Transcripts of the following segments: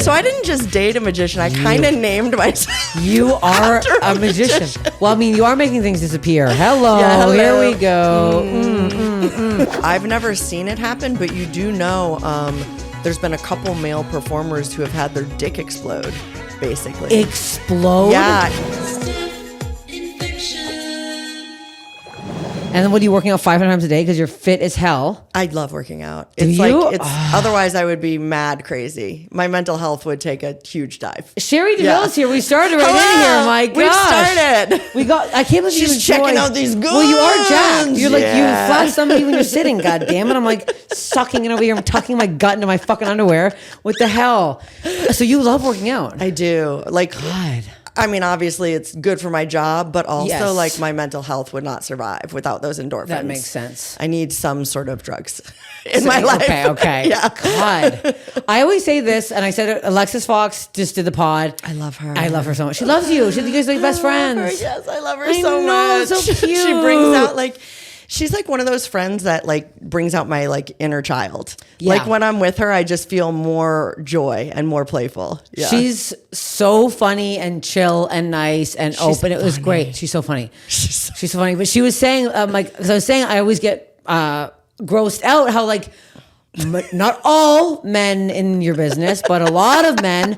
So I didn't just date a magician. I kind of named myself. You are a magician. Well, I mean, you are making things disappear. Hello. Here we go. I've never seen it happen, but you do know there's been a couple male performers who have had their dick explode, basically. Explode? Yeah. Steph Infection. And then what, are you working out 500 times a day because you're fit as hell? I love working out. Do It's you? like otherwise I would be mad crazy. My mental health would take a huge dive. Cherie DeVille is here. We started right Hello. in here. My gosh. We started. We got. I can't believe you She's enjoy- checking out these goods. Well, you are jacked. You're like, Yeah. you flash somebody when you're sitting. God damn it! I'm like sucking it over here. I'm tucking my gut into my fucking underwear. What the hell? So you love working out? I do. Like, God. I mean, obviously it's good for my job, but also Yes. like my mental health would not survive without those endorphins. That makes sense. I need some sort of drugs in my life. Okay. Yeah. God. I always say this, and I said it, Alexis Fox just did the pod. I love her. I love her so much. She loves you. You guys are like best I love her. friends. Yes, I love her I so know, much. so She cute. brings out like, she's like one of those friends that like brings out my like inner child. Yeah. Like when I'm with her, I just feel more joy and more playful. Yeah. She's so funny and chill and nice and open. It was great. She's so funny. She's so funny. But she was saying, like, as I was saying, I always get grossed out how like not all men in your business, but a lot of men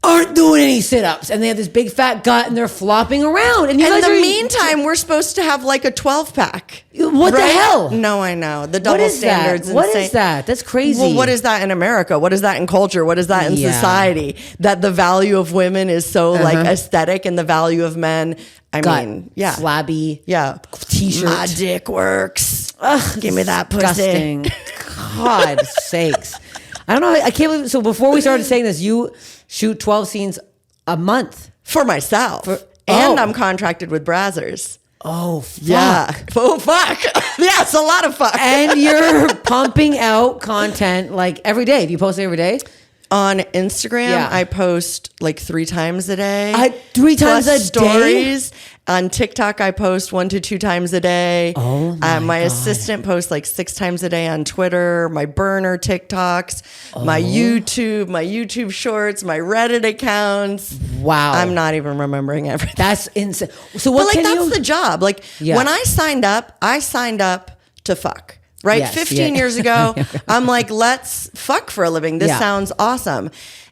aren't doing any sit-ups, and they have this big fat gut, and they're flopping around. And you in guys the are meantime, we're supposed to have like a 12-pack. What the hell? No, I know. The What double is that? standards. What insane. is that? That's crazy. Well, what is that in America? What is that in culture? What is that in Yeah. society? That the value of women is so like aesthetic, and the value of men, I gut? mean, yeah. Flabby. Yeah. T-shirt. My dick works. Ugh, give me that pussy. Disgusting. God sakes. I don't know. I can't believe. So before we started saying this, you shoot 12 scenes a month. For myself. And I'm contracted with Brazzers. Oh, fuck. Yeah. Oh, fuck. Yeah, it's a lot of fuck. And you're pumping out content like every day. Do you post it every day? On Instagram, Yeah. I post like 3 times a day. 3 times Plus a stories. On TikTok, I post 1 to 2 times a day. Oh my God. assistant posts like 6 times a day on Twitter. My burner TikToks, my YouTube shorts, my Reddit accounts. Wow. I'm not even remembering everything. That's insane. So what But like can that's you... the job. Like Yeah. when I signed up to fuck. Right? Yes, 15 yeah. years ago, I'm like, let's fuck for a living. This Yeah. sounds awesome.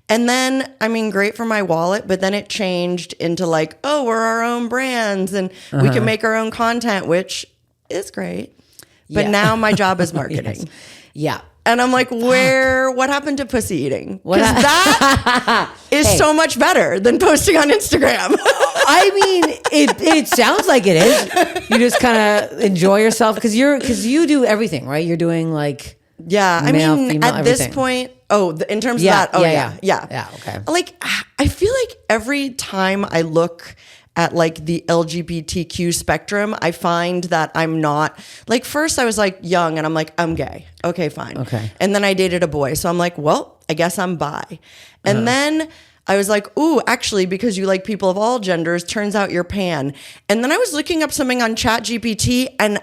And then, I mean, great for my wallet, but then it changed into like, oh, we're our own brands and we can make our own content, which is great. But Yeah. now my job is marketing. Yeah. And I'm like, what happened to pussy eating? What Because that is so much better than posting on Instagram. I mean, it sounds like it is. You just kind of enjoy yourself because you do everything, right? You're doing like Yeah, I male, mean, female, at this everything. point, in terms Yeah, of that, yeah. yeah. Okay. Like, I feel like every time I look at like the LGBTQ spectrum, I find that I'm not, like first I was like young and I'm like, I'm gay. Okay, fine. Okay. And then I dated a boy. So I'm like, well, I guess I'm bi. And then I was like, ooh, actually, because you like people of all genders, turns out you're pan. And then I was looking up something on ChatGPT and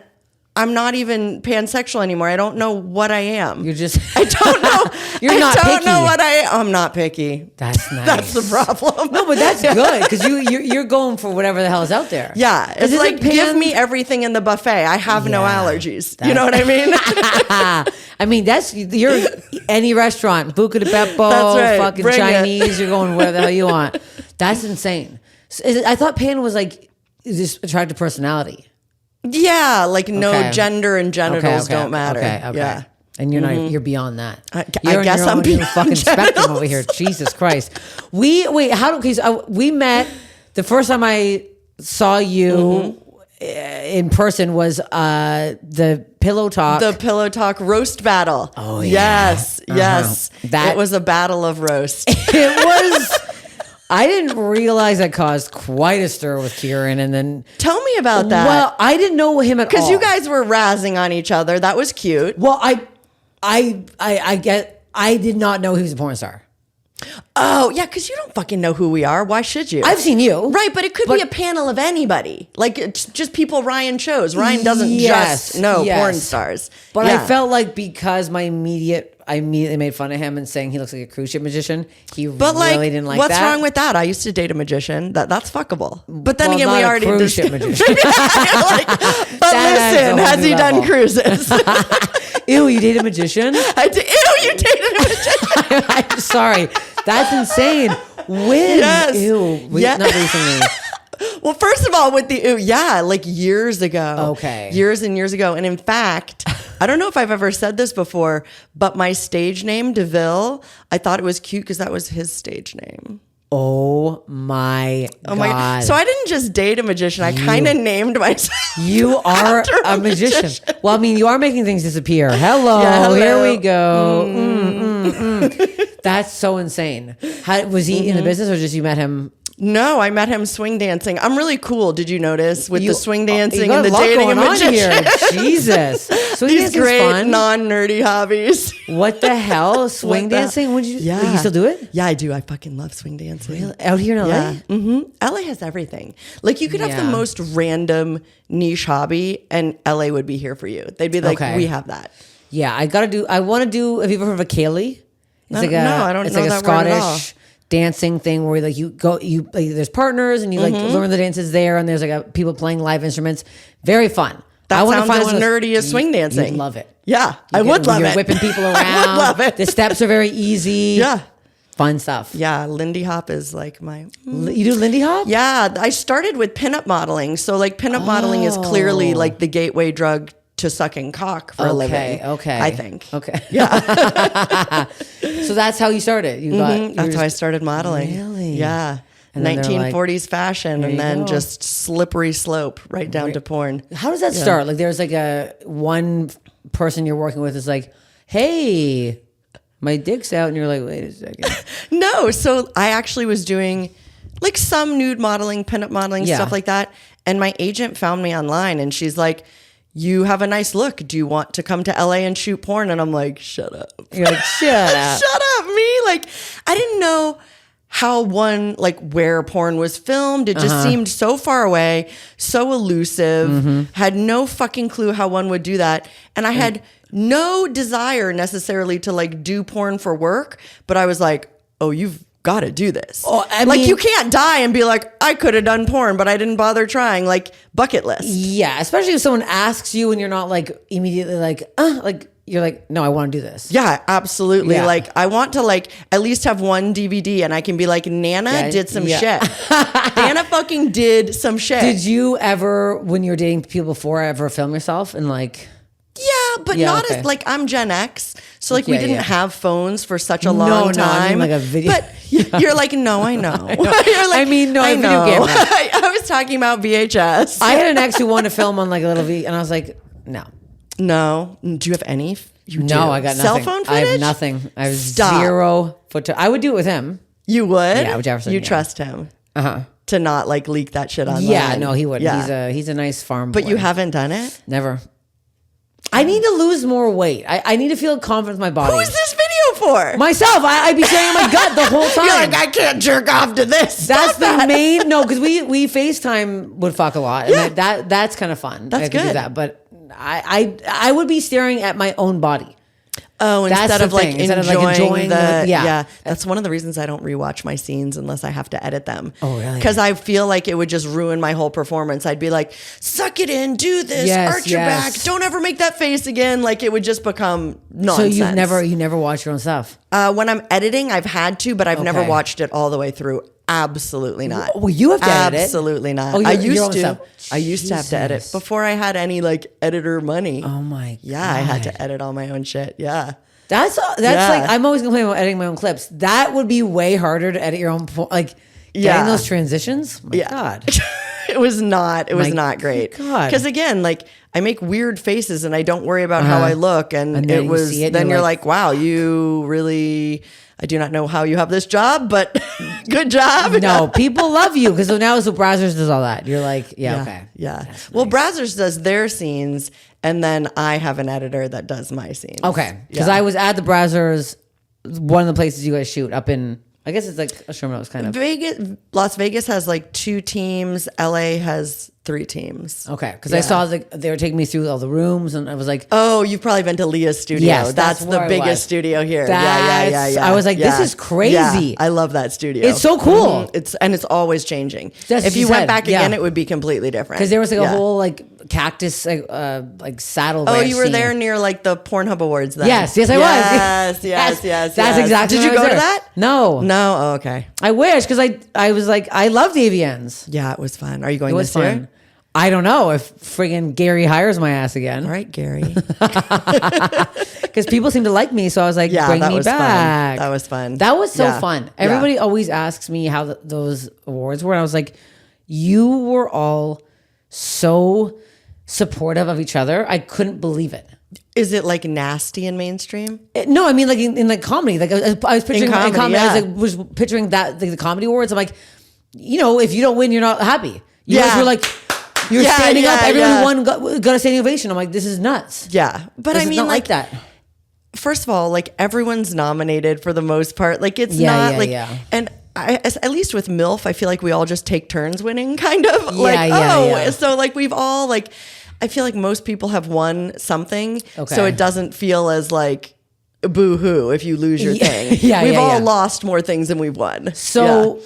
I'm not even pansexual anymore. I don't know what I am. You're just I don't know. You're not I don't picky. know what I am. I'm not picky. That's nice. That's the problem. No, but that's good because you're going for whatever the hell is out there. Yeah. It's isn't like, pan- give me everything in the buffet. I have no Yeah. allergies. You know what I mean? I mean, you're any restaurant, Buca de Beppo, That's right. fucking Bring it. Chinese, you're going where the hell you want. That's insane. I thought pan was like this attractive personality. Yeah. Like no Okay. gender and genitals don't matter. Okay. Yeah. And you're not. You're beyond that. I You're in guess your I'm own beyond fucking spectrum over here. Jesus Christ. We met the first time I saw you in person was the Pillow Talk. The Pillow Talk roast battle. Oh, yeah. Yes. That- it was a battle of roast. It was. I didn't realize that caused quite a stir with Kieran, and then Tell me about that. well, I didn't know him at all because you guys were razzing on each other. That was cute. Well, I did not know he was a porn star. Oh, yeah, because you don't fucking know who we are. Why should you? I've seen you, Right, but it could be a panel of anybody. Like, it's just people Ryan chose. Ryan doesn't Yes, just know yes. porn stars. But Yeah. I felt like because my immediate I immediately made fun of him and saying he looks like a cruise ship magician. He But really didn't like what's that. wrong with that? I used to date a magician. That's fuckable. But then Well, again, not we a already cruise ship magician. but That adds a listen, whole has new he done level. cruises? Ew, you date a magician? Ew, you dated a magician. I'm sorry. That's insane. When? Yes. Ew. Yeah. Not recently. Well, first of all, with the like years ago. Okay. Years and years ago. And in fact, I don't know if I've ever said this before, but my stage name, DeVille, I thought it was cute because that was his stage name. Oh my Oh God. my God. So I didn't just date a magician. I kind of named myself. You are after a magician. Well, I mean, you are making things disappear. Hello. Yeah, hello. Here we go. That's so insane. How, was he in the business or just you met him? No, I met him swing dancing. I'm really cool. Did you notice with the swing dancing you got and the a lot dating a going on magician? here. Jesus. Swing These dancing's great fun. non-nerdy hobbies. What the hell? Swing What the- dancing? Would you? Yeah. You still do it? Yeah, I do. I fucking love swing dancing. Really? Out here in LA? Yeah. LA has everything. Like you could have the Yeah. most random niche hobby and LA would be here for you. They'd be like, Okay. we have that. Yeah, I want to do. Have you ever heard of a Kaylee? It's No, I don't It's know like a that word at all. Scottish dancing thing where like you go, like, there's partners and you like learn the dances there, and there's like people playing live instruments. Very fun. That I wanna sounds find as one of those- nerdy as swing dancing. You'd love it. Yeah, I would love You're it. whipping people around. I would love it. The steps are very easy. Yeah. Fun stuff. Yeah, Lindy Hop is like my... You do Lindy Hop? Yeah, I started with pinup modeling. So like pinup modeling is clearly like the gateway drug to sucking cock for a living. Okay. I think. Okay. Yeah. So that's how you started. You got. That's how I started modeling. Really? Yeah. And then they're like, 1940s fashion and you then go. just slippery slope right down to porn. How does that start? Like, there's like a one person you're working with is like, hey, my dick's out, and you're like, wait a second. No, so I actually was doing like some nude modeling, pinup modeling, Yeah. stuff like that. And my agent found me online and she's like, you have a nice look. Do you want to come to LA and shoot porn? And I'm like, shut up. You're like, shut up. Shut up, me. Like, I didn't know how where porn was filmed. It just seemed so far away, so elusive, had no fucking clue how one would do that. And I had no desire necessarily to like do porn for work, but I was like, oh, you've got to do this. Oh, I like mean- you can't die and be like, I could have done porn, but I didn't bother trying. Like bucket list. Yeah, especially if someone asks you and you're not like immediately like you're like, no, I want to do this. Yeah, absolutely. Yeah. Like I want to like at least have one DVD and I can be like, Nana did some shit. Nana fucking did some shit. Did you ever, when you were dating people before, ever film yourself and like? Yeah, but Yeah, not okay. as like I'm Gen X, so like we Yeah, didn't yeah. have phones for such a No, long no, I mean, time. like a video- But you're like, no, I know. You're like, I mean, no, I a video know. camera. I was talking about VHS. I had an ex who wanted to film on like a little and I was like, no. No. Do you have any? You do. No, I got nothing. Cell phone footage? I have nothing. I have Stop. zero footage. I would do it with him. You would? Yeah, with Jefferson, You yeah. trust him Uh-huh. to not like leak that shit online. Yeah, no, he wouldn't. Yeah. He's a nice farm But boy. you haven't done it? Never. I need to lose more weight. I need to feel confident with my body. Who is this video for? Myself. I'd be saying my gut the whole time. You're like, I can't jerk off to this. That's Stop the that. main no, because we FaceTime would fuck a lot. And Yeah. that's kind of fun. That's I could do good. that. But I would be staring at my own body. Oh, That's instead the of like thing. Instead of, like, enjoying enjoying the the- yeah. yeah. That's one of the reasons I don't rewatch my scenes unless I have to edit them. Oh, really? Because I feel like it would just ruin my whole performance. I'd be like, suck it in, do this, Yes, arch your yes. back, don't ever make that face again. Like it would just become nonsense. So you never watch your own stuff. When I'm editing, I've had to, but I've never Okay. watched it all the way through. Absolutely not. Well, you have to edit it. Absolutely not. Oh, I your used own to. stuff. I used to have to edit Jesus. before I had any like editor money. Oh my Yeah, I had God. to edit all my own shit. Yeah. That's Yeah. like I'm always complaining about editing my own clips. That would be way harder to edit your own like getting Yeah. those transitions. My Yeah. God. It was not My not great. God. Because again, like I make weird faces and I don't worry about how I look. And And then it you was, see it and then you're you're like- like, wow, you really, I do not know how you have this job, but good job. No, people love you because now so Brazzers does all that. You're like, yeah, okay. Yeah. Well, Brazzers does their scenes and then I have an editor that does my scenes. Okay. Because Yeah. I was at the Brazzers, one of the places you guys shoot up in I guess it's like a Sherman kind of. Las Vegas has like 2 teams. LA has 3 teams. Okay, because I saw they were taking me through all the rooms, and I was like, oh, you've probably been to Leah's studio. Yes, that's the biggest studio here. Yeah. I was like, this is crazy. Yeah, I love that studio. It's so cool. It's always changing. That's if what you she went said. back again, it would be completely different. Because there was like a whole like cactus like saddle. Oh, ranch you were scene. there near like the Pornhub Awards then. Yes, I was. Yes. That's exactly. Did you go to that? No. Oh, okay. I wish, because I was like, I love the AVNs. Yeah, it was fun. Are you going It was this year? fun. I don't know if friggin' Gary hires my ass again. All right, Gary. Because people seem to like me, so I was like, bring that me was back. fun. That was fun. That was so Yeah. fun. Everybody always asks me how those awards were. And I was like, you were all so supportive of each other. I couldn't believe it. Is it like nasty and mainstream? No, I mean like in like comedy. Like I was picturing comedy, I yeah. was picturing that like the comedy awards. I'm like, if you don't win, you're not happy. You guys were like, you're standing up. Everyone won, got a standing ovation. I'm like, this is nuts. Yeah, but This I is mean, not like that. First of all, like everyone's nominated for the most part. Like it's Yeah, not yeah. and at least with MILF, I feel like we all just take turns winning, kind of. Yeah. So like we've all like, I feel like most people have won something, Okay. so it doesn't feel as like boo-hoo if you lose your thing. We've all lost more things than we've won. So,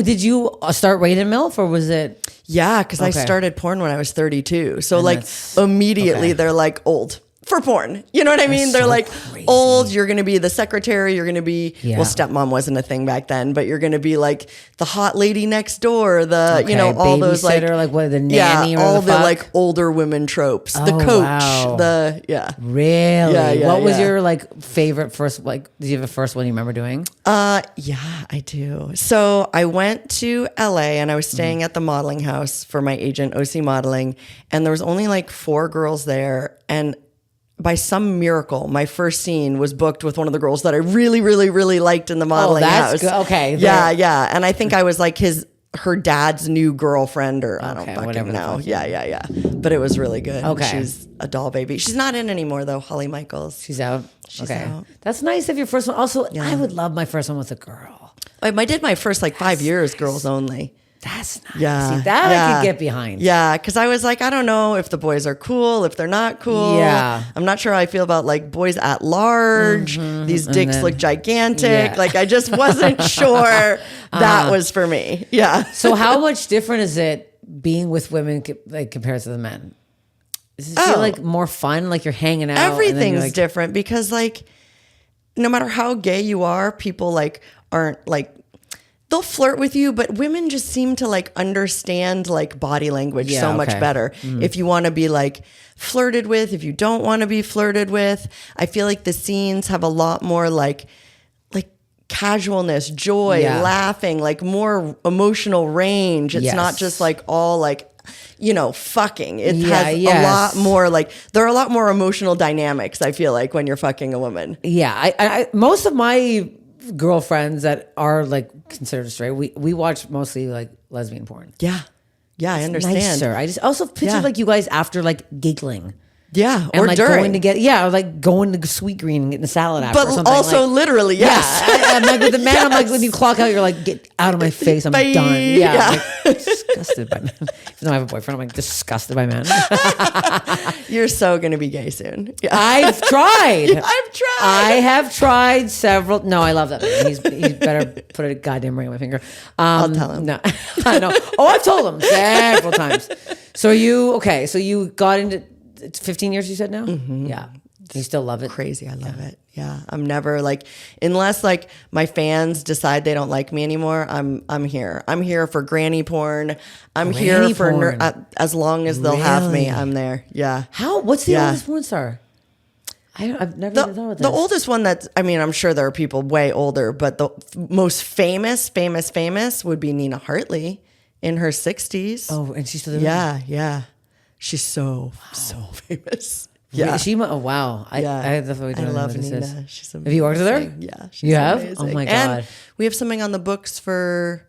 did you start rating MILF, or was it? Yeah, because I started porn when I was 32. So like immediately they're like old for porn. You know what I mean? They're so like crazy. old. You're going to be the secretary. You're going to be, well, stepmom wasn't a thing back then, but you're going to be like the hot lady next door, all those like what, the nanny or all the the fuck? like older women tropes, the Oh, coach, wow. Really? Yeah, what was yeah. your like favorite first, like, did you have a first one you remember doing? Yeah, I do. So I went to LA and I was staying at the modeling house for my agent, OC Modeling, and there was only like 4 girls there, and by some miracle, my first scene was booked with one of the girls that I really, really, really liked in the modeling house. Good. Okay. Yeah. And I think I was like her dad's new girlfriend, or I don't fucking whatever the know. fuck. Yeah. But it was really good. Okay. She's a doll baby. She's not in anymore though, Holly Michaels. She's out. She's okay. out. That's nice of your first one. Also, I would love my first one with a girl. I did my first like 5 years girls only. That's nice. Yeah. See, that I could get behind. Yeah, because I was like, I don't know if the boys are cool, if they're not cool. Yeah. I'm not sure how I feel about like boys at large. These dicks look gigantic. Yeah. Like I just wasn't sure that was for me. Yeah. So how much different is it being with women like compared to the men? Does it feel like more fun? Like you're hanging out? Everything's like, different because like no matter how gay you are, people like aren't like, they'll flirt with you, but women just seem to like understand like body language so much better. If you want to be like flirted with, if you don't want to be flirted with, I feel like the scenes have a lot more like casualness, joy, laughing, like more emotional range. It's not just like all like, fucking. It has a lot more like, there are a lot more emotional dynamics, I feel like, when you're fucking a woman. Yeah. I most of my girlfriends that are like considered straight, we watch mostly like lesbian porn. Yeah, I understand. Nicer. I just also picture like you guys after like giggling. Yeah, And or like during. going to get, or like going to Sweet Green and getting a salad after or But something. also like, literally, yes. I'm like with the man, I'm like, when you clock out, you're like, get out of my face, I'm Bye. done. Yeah. Yeah. I'm like, disgusted by men. Even though I have a boyfriend, I'm like disgusted by men. You're so going to be gay soon. Yeah. I've tried. I've tried. I have tried several. No, I love that man. He's better put a goddamn ring on my finger. I'll tell him. No, I know. Oh, I've told him several times. So so you got into, it's 15 years you said now? Mm-hmm. Yeah. You still love it? Crazy. I love it. Yeah. I'm never like, unless like my fans decide they don't like me anymore, I'm here. I'm here for granny porn. I'm here for porn. as long as they'll have me, Really? I'm there. Yeah. What's the oldest porn star? I've never even thought of this. The oldest one I'm sure there are people way older, but the most famous would be Nina Hartley in her 60s. Oh, and she's still there? Yeah. She's so famous. Yeah. Oh, wow. I definitely don't know love who this Nina. is. She's amazing. Have you worked with her? Yeah. She's You have? amazing. Oh my God. And we have something on the books for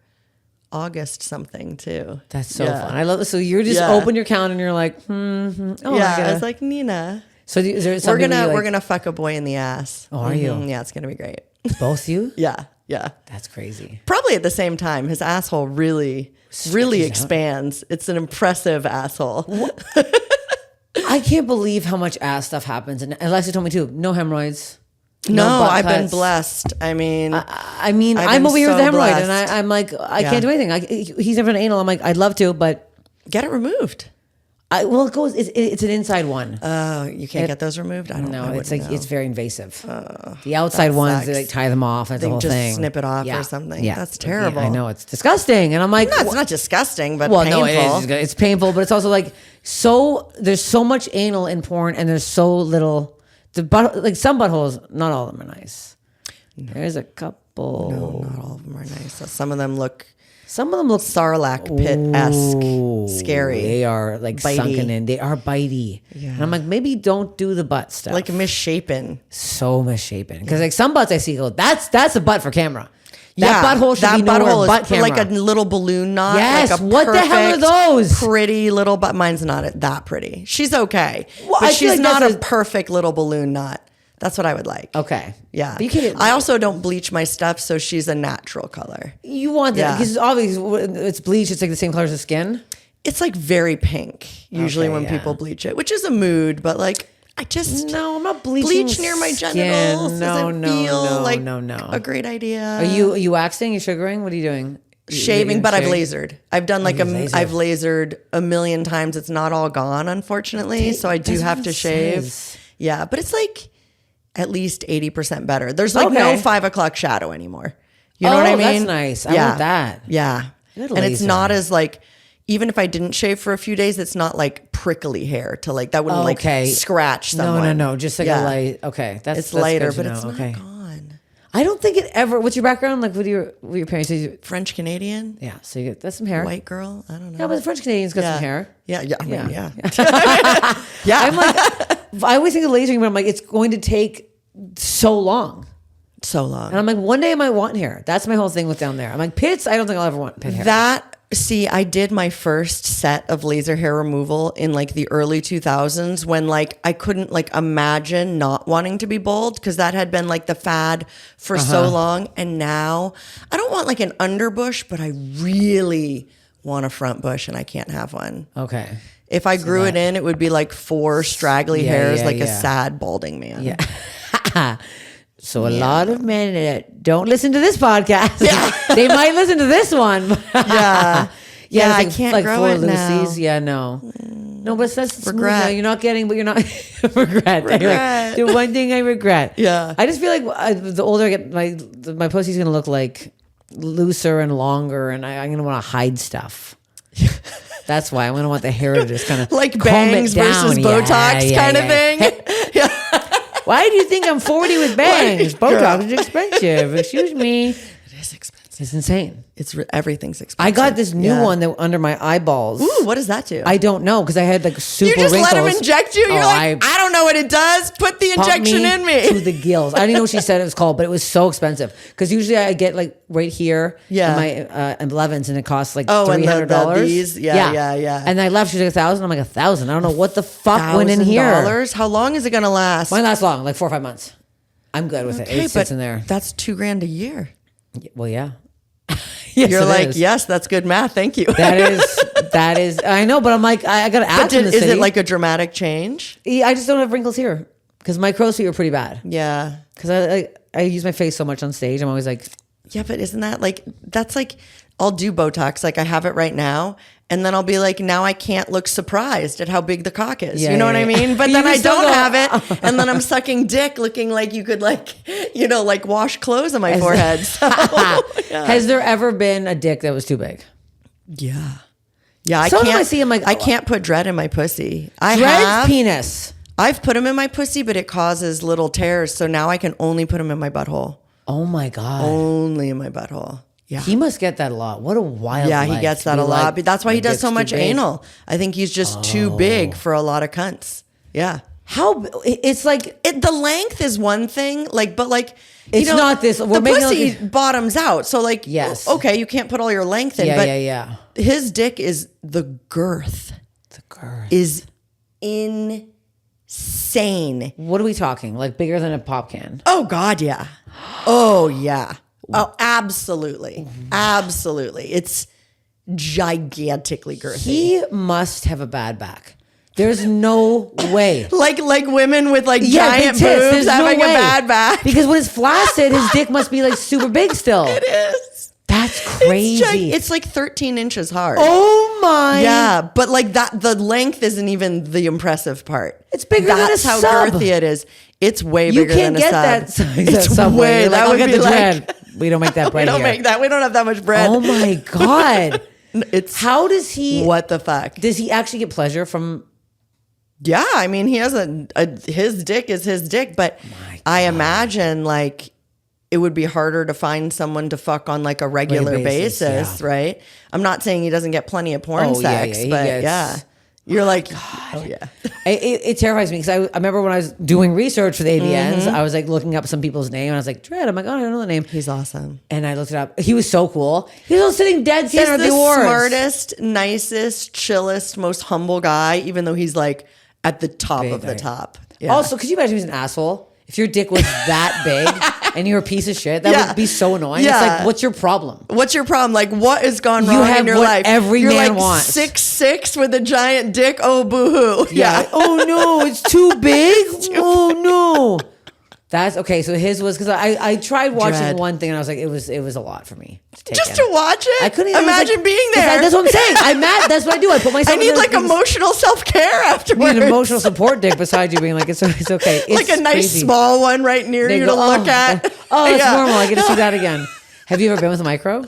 August something too. That's so fun. I love it. So you just open your calendar and you're like, oh, I was like, Nina. So is there We're something gonna fuck a boy in the ass. Oh, are you? Yeah, it's gonna be great. Both you? Yeah. Yeah. That's crazy. Probably at the same time, his asshole really Stretches out. expands. It's an impressive asshole. I can't believe how much ass stuff happens. And Alexa told me too, no hemorrhoids. No, butt I've been cuts. blessed. I mean, I'm I've over been here with the so hemorrhoid, and blessed. I'm like, I can't do anything. He's never an anal. I'm like, I'd love to, but get it removed. well, it goes. It's an inside one. Oh, you can't get those removed? I don't know. No, it's like it's very invasive. Oh, The outside ones, sucks. they like tie them off. That's the They whole just thing. snip it off or something. Yeah, That's terrible. I know it's disgusting, and I'm like, No, it's not disgusting, but well, painful. no, it's painful, but it's also like there's so much anal in porn, and there's so little. Like some buttholes, not all of them are nice. There's a couple. No, not all of them are nice. So some of them look Some of them look Sarlacc pit-esque, scary. They are like Bitey. sunken in. They are bitey. Yeah. And I'm like, maybe don't do the butt stuff. Like misshapen. So misshapen. Because like some butts I see go, that's a butt for camera. That Yeah, butthole should that be nowhere butthole butt is camera. like a little balloon knot. Yes, like a what the hell are perfect, those? Pretty little butt. Mine's not that pretty. She's okay, Well, but I feel she's like not that's a perfect little balloon knot. That's what I would like. Okay. Yeah. But you can't, I also don't bleach my stuff, so she's a natural color. you want that Yeah. because obviously it's bleached. It's like the same color as the skin. It's like very pink usually Okay, when yeah. people bleach it, which is a mood, but like I just No, I'm not bleaching. bleach near my skin. genitals. No, doesn't no, feel no, like no. a great idea. Are you waxing? You sugaring? What are you doing? Shaving, but I've lasered. I've done like you've lasered. I've lasered a million times. It's not all gone, unfortunately. So I do That's have what to it shave. says. Yeah, but it's like at least 80% better. There's like no Okay. 5 o'clock shadow anymore. You know what I mean? That's nice. I want that. Yeah. Good And it's laser. not as like, even if I didn't shave for a few days, it's not like prickly hair to like, that wouldn't Okay. like scratch someone. No. Just like Yeah. a light. Okay, that's It's lighter, good to but it's know. not okay. gone. I don't think it ever. What's your background? Like, what your parents? French Canadian, Yeah, so you get that's some hair. white girl. I don't know. Yeah, but the French Canadians got some hair. Yeah. I mean, Yeah. yeah. I'm like, I always think of lasering, but I'm like, it's going to take so long. So long. And I'm like, one day I might want hair. That's my whole thing with down there. I'm like, pits. I don't think I'll ever want pit hair. I did my first set of laser hair removal in like the early 2000s when like I couldn't like imagine not wanting to be bald because that had been like the fad for so long. And now I don't want like an underbush, but I really want a front bush and I can't have one. Okay. If I grew it in, it would be like 4 straggly Yeah, hairs, yeah, like a yeah. sad balding man. Yeah. So a lot of men that don't listen to this podcast, they might listen to this one. Yeah. Yeah, I it's can't like grow 4 it now. Lucy's. Yeah, no. No, but that's smooth. Regret. No, you're not getting, but you're not regret. Regret. The one thing I regret. Yeah. I just feel like the older I get, my pussy's gonna look like looser and longer, and I'm gonna want to hide stuff. That's why I'm gonna want the hair to just kind of Like bangs versus Botox kind of thing. Why do you think I'm 40 with bangs? Like, Botox is expensive. Excuse me. It is expensive. It's insane. Everything's expensive. I got this new one that under my eyeballs. Ooh, what does that do? I don't know because I had like super You just wrinkles. let him inject you? You're Oh, like, I don't know what it does. Put the Pump injection in me. to the gills. I didn't know what she said it was called, but it was so expensive because usually I get like right here Yeah. in my 11s and it costs like Oh, and the $300. these? Yeah. And I left. She's like 1,000. I'm like 1,000. I don't know what the fuck went in here. $1,000? How long is it going to last? Mine lasts long, like 4 or 5 months. I'm good with it. It sits in there. That's $2,000 a year. Well, yeah. Yes, You're it like, is. yes, that's good math. Thank you. That is. I know, but I'm like, I got to ask. But is it like a dramatic change? I just don't have wrinkles here because my crow's feet were pretty bad. Yeah. Because I use my face so much on stage. I'm always like, Yeah, but isn't that like, that's like, I'll do Botox. Like I have it right now. And then I'll be like, now I can't look surprised at how big the cock is. Yeah, you know yeah, what I yeah. mean? But You then can I still don't go- have it. And then I'm sucking dick looking like you could like, like wash clothes on my forehead. So, yeah. Has there ever been a dick that was too big? Yeah. Yeah, I Sometimes can't I see him like, I can't put dread in my pussy. Dread's penis. I've put them in my pussy, but it causes little tears. So now I can only put them in my butthole. Oh my God. Only in my butthole. Yeah. He must get that a lot. What a wild Yeah, life he gets to that be a lot. like, But that's why he my does dick's so too much big. anal. I think he's just too big for a lot of cunts. Yeah. How it's like The length is one thing, but It's not this- we're the making pussy like bottoms out, so Yes. okay, you can't put all your length in, yeah, but yeah. his dick is the girth The girth. is insane. What are we talking? Like bigger than a pop can? Oh God, yeah. Oh yeah. Oh, absolutely. Absolutely. It's gigantically girthy. He must have a bad back. There's no way. Like women with like Big giant tits. boobs There's having no a way. bad back. Because when it's flaccid, his dick must be like super big still. It is. That's crazy. It's like 13 inches hard. Oh my. Yeah, but like that, the length isn't even the impressive part. It's bigger than a That's how sub. girthy it is. It's way You bigger can't than a get sub. that size It's at Subway. way. You're like, That I'll would get be the like. bread. We don't make that bread We don't here. make that. We don't have that much bread. Oh my God. It's How does he, what the fuck? does he actually get pleasure from, Yeah, I mean, he has his dick is his dick, but I imagine like it would be harder to find someone to fuck on like a regular basis, yeah. right? I'm not saying he doesn't get plenty of porn Oh, yeah, sex, yeah, he but gets- yeah, you're like, oh yeah, it terrifies me because I remember when I was doing research for the AVNs, Mm-hmm. I was like looking up some people's name and I was like, Dread, I'm like, oh, I don't know the name. he's awesome. And I looked it up. He was so cool. He was all sitting dead He's center at the the awards. smartest, nicest, chillest, most humble guy, even though he's like at the top Big of the guy. top. Yeah. Also, could you imagine he was an asshole? If your dick was that big and you're a piece of shit, that Yeah. would be so annoying. Yeah. It's like, what's your problem? What's your problem? Like, what has gone You wrong have in your what life? every You're man like wants. 6'6" with a giant dick. Oh, boo-hoo. Yeah. Oh no, it's too big. Oh no. That's okay. So his was because I tried watching Dread. one thing and I was like, it was a lot for me to take Just in. to watch it? I couldn't even imagine being there. That's what I'm saying. I'm mad. That's what I do. I put myself. I need in like those things. emotional self-care You afterwards. need an emotional support dick beside you being like, it's okay. It's like a nice crazy. small one right near They you go, to look at. Oh, it's Yeah. normal. I get to see that again. Have you ever been with a micro?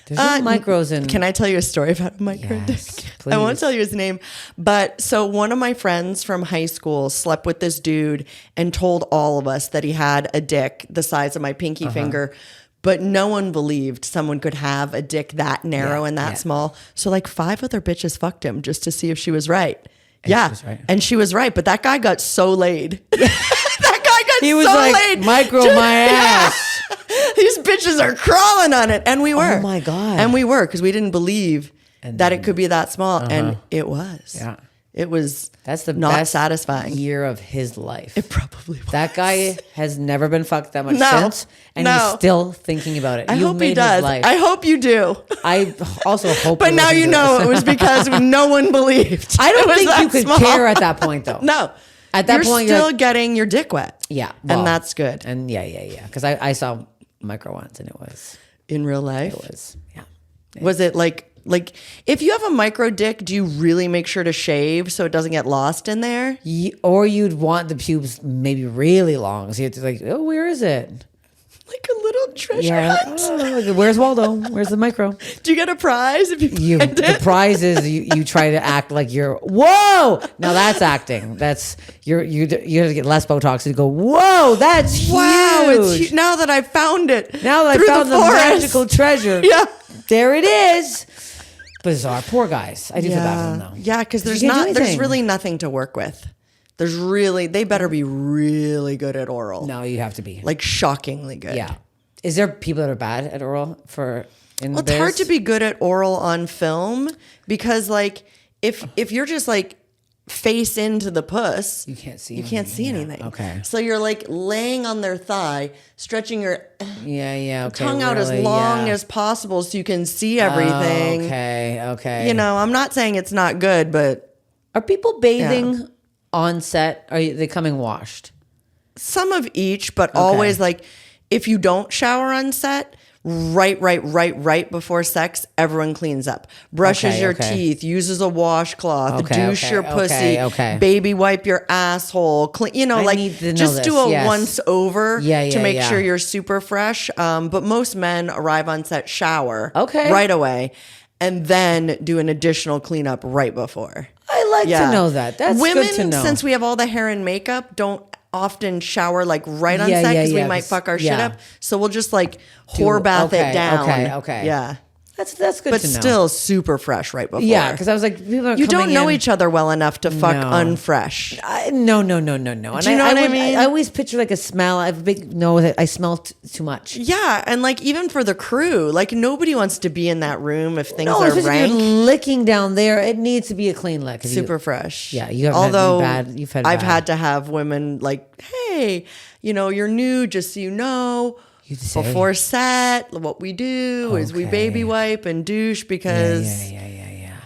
There's no micros in. Can I tell you a story about a micro Yes, dick? please. I won't tell you his name, but so one of my friends from high school slept with this dude and told all of us that he had a dick the size of my pinky Uh-huh. finger, but no one believed someone could have a dick that narrow Yeah, and that yeah. small. So like 5 other bitches fucked him just to see if she was right. And yeah, she was right. and she was right, but that guy got so laid. That guy got He was so like, laid. micro Just- my ass. These bitches are crawling on it. And we were. Oh my God. And we were because we didn't believe And that then- it could be that small. And it was. Yeah. It was That's the not best satisfying. year of his life. It probably was. That guy has never been fucked that much No. since, and he's No. still thinking about it. I You've hope made he does. His life. I hope you do. I also hope. But he now listens you to know this. it was because no one believed. I it don't was think that you could small. care at that point, though. No. At that You're point, you're still like- getting your dick wet. Yeah, well, and that's good. And yeah. Because I saw micro once, and it was In real life. yeah. Was it like if you have a micro dick, do you really make sure to shave so it doesn't get lost in there? Or you'd want the pubes maybe really long, so you have to like, oh, where is it? Like a little treasure Yeah, hunt. like, where's Waldo? Where's the micro? Do you get a prize if you find The it? prize is you try to act like you're whoa. Now that's acting. That's you have to get less Botox and go whoa. That's Wow, huge. it's now that I found it. Now that I through found the forest. magical treasure. Yeah. There it is. Bizarre. Poor guys. I do feel bad for them though. Yeah, because you can't do there's anything. really nothing to work with. They better be really good at oral. No, you have to be. Like shockingly good. Yeah. Is there people that are bad at oral for in Well, the it's hard biz? to be good at oral on film because like if you're just like face into the puss, You can't see You can't see anything. Yeah, anything. okay. So you're like laying on their thigh, stretching your Yeah. Okay. tongue out as really, long yeah. as possible so you can see everything. Okay. You know, I'm not saying it's not good, but Are people bathing on set? Are they coming washed? some of each, but always like if you don't shower on set, right before sex, everyone cleans up, brushes Okay, your okay. teeth, uses a washcloth, Okay, douche okay, your pussy, okay. baby wipe your asshole, clean, you know, I like need to know just this, do a yes. once over Yeah, to make yeah. sure you're super fresh. But most men arrive on set, shower Okay. right away, and then do an additional cleanup right before. I like to know that. That's Women, good to know. since we have all the hair and makeup, don't often shower like right on Yeah, set yeah, because yeah, we might 'cause- fuck our shit yeah. up. So we'll just like whore bath okay, it down. okay. Yeah. That's good But to know. still super fresh right before. yeah, because I was like, people are you don't coming know in- each other well enough to fuck No. unfresh. No. And Do you know what I would- mean? I always picture like a smell. I have a big nose. I smell too much. Yeah, and like even for the crew, like nobody wants to be in that room if things No, are especially if rank. you're licking down there. It needs to be a clean lick. 'cause you- Super fresh. Yeah, you haven't had any Although bad- you've had I've bad. had to have women like, hey, you're new, just so you know, You say? Before set, what we do is we baby wipe and douche because Yeah.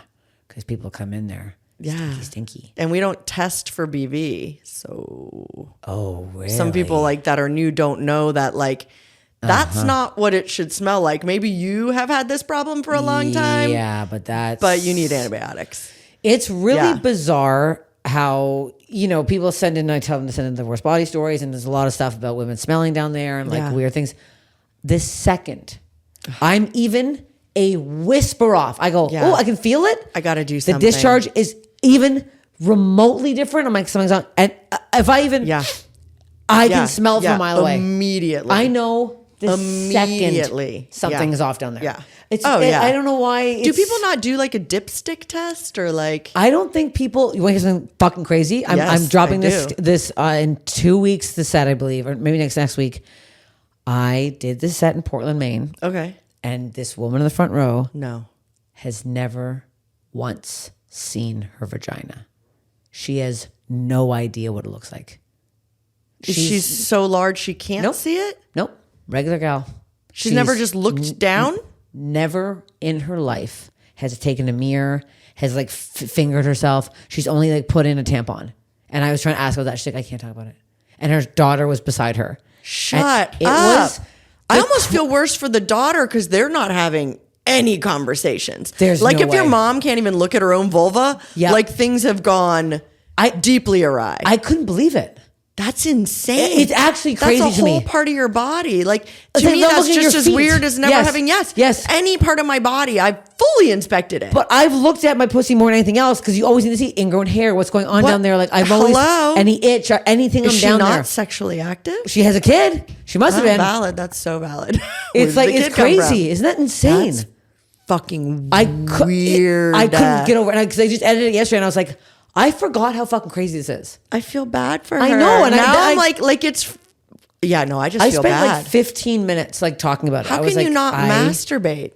Because people come in there. Yeah. Stinky. And we don't test for BV. So Really? some people like that are new don't know that like that's not what it should smell like. Maybe you have had this problem for a long time. Yeah, but you need antibiotics. It's really bizarre how, people send in, I tell them to send in the worst body stories, and there's a lot of stuff about women smelling down there and like weird things. The second I'm even a whisper off, I go, I can feel it. I got to do something. The discharge is even remotely different. I'm like, something's on. And if I even, I can smell it from a mile away. Immediately. I know the second something's off down there. Yeah. I don't know why. Do people not do like a dipstick test or like? I don't think people. You want to hear something fucking crazy? I'm dropping this in 2 weeks. The set, I believe, or maybe next week. I did this set in Portland, Maine. Okay. And this woman in the front row has never once seen her vagina. She has no idea what it looks like. She's so large she can't see it? Nope. Regular gal. She's never just looked down? Never in her life has taken a mirror, has like fingered herself. She's only like put in a tampon. And I was trying to ask her that. She's like, I can't talk about it. And her daughter was beside her. Shut up. I almost feel worse for the daughter because they're not having any conversations. There's like no if way. your mom can't even look at her own vulva, like things have gone deeply awry. I couldn't believe it. That's insane. It's actually crazy to me. That's a whole part of your body. Like to like me, not that's looking at just your as feet. weird as never having any part of my body. I've fully inspected it. But I've looked at my pussy more than anything else because you always need to see ingrown hair, what's going on down there. Like I've always any itch or anything. Is down there. She not sexually active? She has a kid. She must have been. Valid. That's so valid. It's like it's crazy. Isn't that insane? That's fucking weird. I couldn't get over it because I just edited it yesterday and I was like, I forgot how fucking crazy this is. I feel bad for her. I know, and now I'm like it's. Yeah, no, I just feel bad. I spent like 15 minutes like talking about it. How can you not masturbate?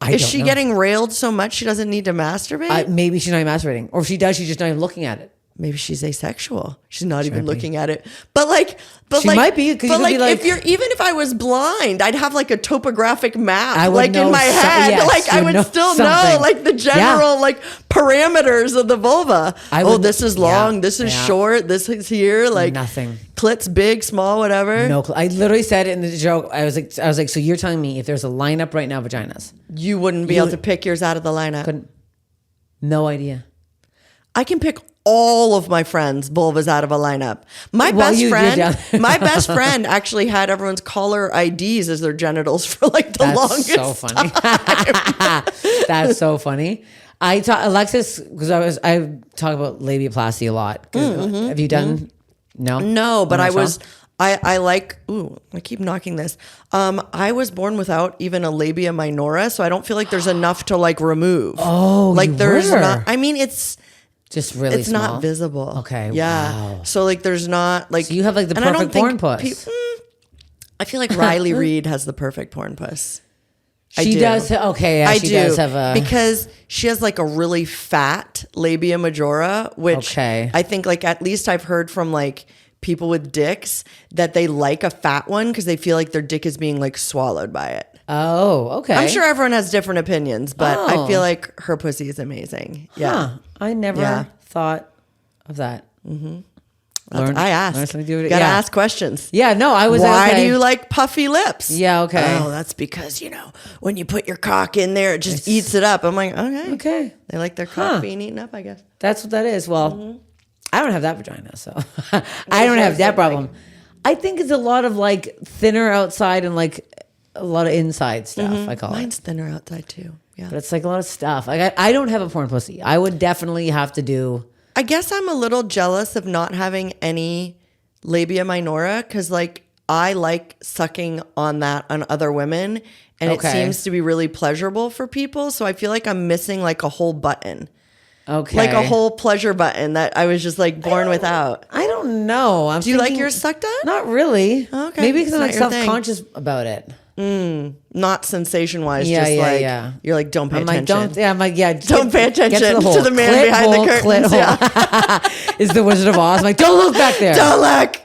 Is she getting railed so much she doesn't need to masturbate? Maybe she's not even masturbating, or if she does, she's just not even looking at it. Maybe she's asexual. She's not even looking at it. But she might be. But like, if I was blind, I'd have like a topographic map, I would like in my head. Yes, like I would still know like the general like parameters of the vulva. This is long. This is short. This is here. Like nothing. Clit's big, small, whatever. No, I literally said it in the joke. I was like, so you're telling me if there's a lineup right now, vaginas, you wouldn't be able to pick yours out of the lineup? Couldn't. No idea. I can pick all of my friends' vulvas out of a lineup. My best friend actually had everyone's caller IDs as their genitals for like the longest so funny. That's so funny. Alexis, because I talk about labiaplasty a lot. Have you done? No, but I like. Ooh, I keep knocking this. I was born without even a labia minora, so I don't feel like there's enough to like remove. Oh, like there's were. not. I mean, it's. Just really it's small. not visible. Okay. Yeah. Wow. So like there's not like so you have like the perfect porn puss. I feel like Riley Reid has the perfect porn puss. She does. Okay. Yeah, she does have a because she has like a really fat labia majora, which I think like at least I've heard from like people with dicks that they like a fat one because they feel like their dick is being like swallowed by it. Oh, okay. I'm sure everyone has different opinions, but I feel like her pussy is amazing. Yeah. I never thought of that. Mm-hmm. I asked. Gotta ask questions. Yeah, no, I was Why do you like puffy lips? Yeah, okay. Oh, that's because, when you put your cock in there, it just eats it up. I'm like, okay. Okay. They like their cock being eaten up, I guess. That's what that is. Well, I don't have that vagina, so I don't have that problem. I think it's a lot of like thinner outside and like a lot of inside stuff. I call Mine's thinner outside too. Yeah, but it's like a lot of stuff. Like I don't have a porn pussy. I would definitely have to do. I guess I'm a little jealous of not having any labia minora because like I like sucking on that on other women, and it seems to be really pleasurable for people. So I feel like I'm missing like a whole button. Okay. Like a whole pleasure button that I was just like born without. I don't know. Do you like yours sucked on? Not really. Okay. Maybe because I'm like It's not your self-conscious about it. Not sensation wise, Yeah, just yeah, like yeah. you're like, don't pay I'm like, attention. don't. Yeah, I'm like, yeah. Don't pay attention get to the man Clit behind the hole, curtains. clit hole. Is the Wizard of Oz? I'm like, don't look back there. Don't look.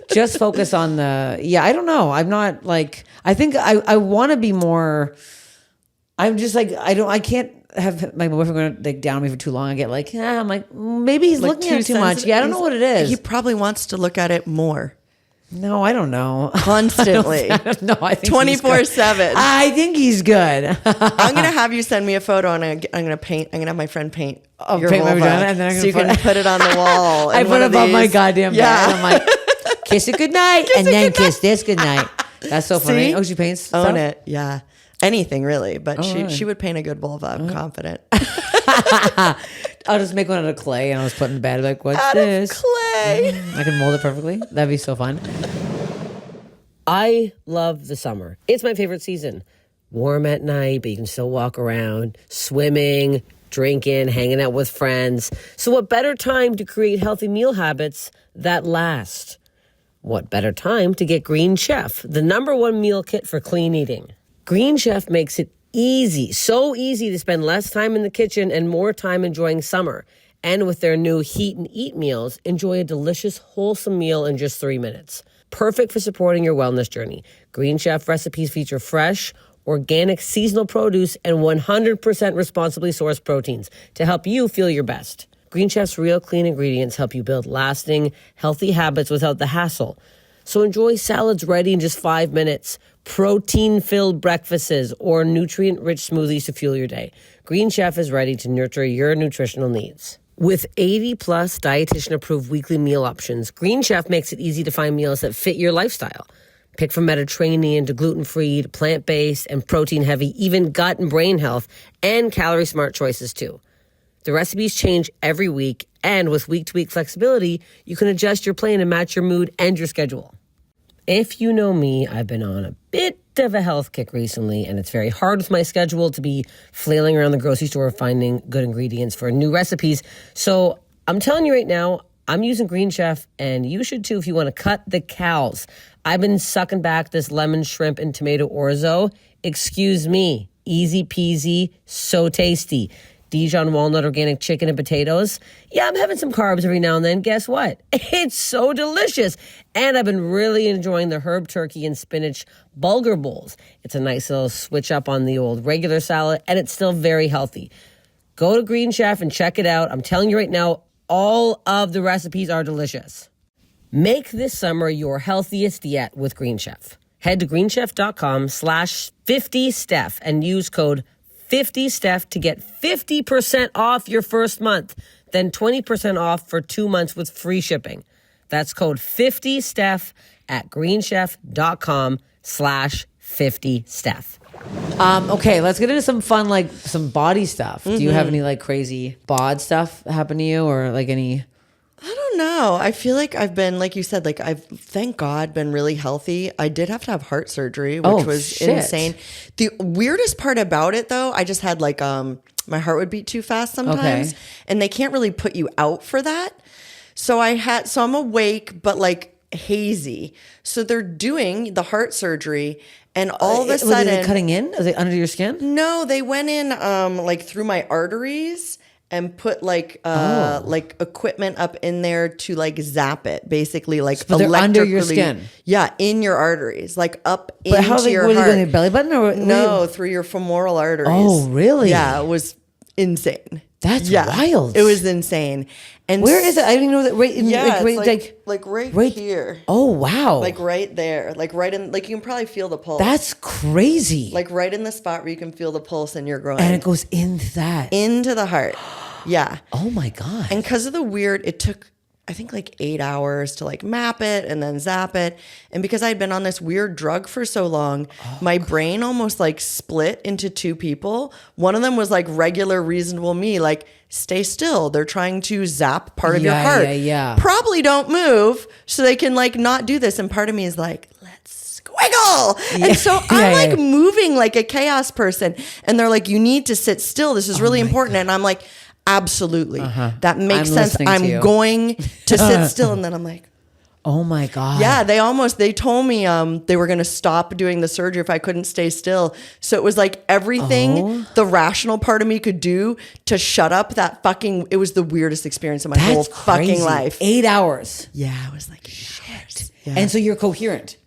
Just focus on the. Yeah, I don't know. I'm not like. I think I want to be more. I'm just like I can't have my boyfriend going like down on me for too long. I get like, I'm like, maybe he's looking at it too much. Yeah, I don't know what it is. He probably wants to look at it more. No, I don't know. Constantly. No, I think 24/7. I think he's good. I'm gonna have you send me a photo, and I'm gonna paint. I'm gonna have my friend paint your paint my vulva, vagina, and then I'm so you gonna can put it on the wall. I in put one it of above my these. goddamn bed. Yeah. And I'm like, kiss it goodnight, and then kiss this goodnight. That's so funny. See? Oh, she paints Own stuff? it. Yeah. Anything really, but really? she would paint a good vulva. I'm confident. I'll just make one out of clay, and I'll just put it in bed. Like, what's Out this? of clay. I can mold it perfectly. That'd be so fun. I love the summer. It's my favorite season. Warm at night, but you can still walk around, swimming, drinking, hanging out with friends. So what better time to create healthy meal habits that last? What better time to get Green Chef, the #1 meal kit for clean eating? Green Chef makes it easy, so easy to spend less time in the kitchen and more time enjoying summer. And with their new Heat and Eat meals, enjoy a delicious, wholesome meal in just 3 minutes. Perfect for supporting your wellness journey. Green Chef recipes feature fresh, organic, seasonal produce and 100% responsibly sourced proteins to help you feel your best. Green Chef's real clean ingredients help you build lasting, healthy habits without the hassle. So enjoy salads ready in just 5 minutes, protein-filled breakfasts, or nutrient-rich smoothies to fuel your day. Green Chef is ready to nurture your nutritional needs. With 80-plus dietitian-approved weekly meal options, Green Chef makes it easy to find meals that fit your lifestyle. Pick from Mediterranean to gluten-free to plant-based and protein-heavy, even gut and brain health, and calorie-smart choices too. The recipes change every week, and with week-to-week flexibility, you can adjust your plan to match your mood and your schedule. If you know me, I've been on a bit of a health kick recently, and it's very hard with my schedule to be flailing around the grocery store finding good ingredients for new recipes. So I'm telling you right now, I'm using Green Chef, and you should too if you want to cut the cows. I've been sucking back this lemon, shrimp, and tomato orzo. Excuse me. Easy peasy, so tasty. Dijon walnut organic chicken and potatoes. Yeah, I'm having some carbs every now and then. Guess what? It's so delicious. And I've been really enjoying the herb turkey and spinach bulgur bowls. It's a nice little switch up on the old regular salad, and it's still very healthy. Go to Green Chef and check it out. I'm telling you right now, all of the recipes are delicious. Make this summer your healthiest yet with Green Chef. Head to greenchef.com/50Steph and use code 50Steph to get 50% off your first month, then 20% off for 2 months with free shipping. That's code 50Steph at greenchef.com/50Steph. Okay, let's get into some fun, like some body stuff. Do you have any like crazy bod stuff happen to you, or like any? I don't know. I feel like I've been, like you said, like I've, thank God, been really healthy. I did have to have heart surgery, which was shit. insane. The weirdest part about it, though, I just had like my heart would beat too fast sometimes, Okay. and they can't really put you out for that. So I'm awake, but like hazy. So they're doing the heart surgery, and all of a Was sudden, it cutting in? Is it under your skin? no, they went in like through my arteries and put like equipment up in there to like zap it, basically like But they're under your electrically- skin? Yeah, in your arteries, like up But how into they your were they heart. going to belly button or No, through your femoral arteries. Oh, really? Yeah, it was insane. That's Yeah, wild. It was insane. And Where is it? I didn't even know that. Right, in, Yeah, like, it's right right- here, Oh wow! like right there, like right in, like you can probably feel the pulse. That's crazy. like right in the spot where you can feel the pulse in your groin and it goes into that. into the heart. Yeah. Oh my god! And because of the weird, it took, I think, like 8 hours to like map it and then zap it. And because I had been on this weird drug for so long, my brain almost like split into two people. One of them was like regular, reasonable me, like, stay still. They're trying to zap part of your Yeah, heart. yeah, yeah. Probably don't move so they can like not do this. And part of me is like, let's squiggle. And so I'm Yeah, like yeah. moving like a chaos person. And they're like, you need to sit still. This is really important. And I'm like, absolutely. That makes I'm sense. listening to you. I'm going to sit still. And then I'm like, Oh my God. Yeah, they told me they were going to stop doing the surgery if I couldn't stay still. So it was like everything the rational part of me could do to shut up that fucking, it was the weirdest experience of my whole fucking life. 8 hours. Yeah, I was like, shit. Yeah. And so you're coherent.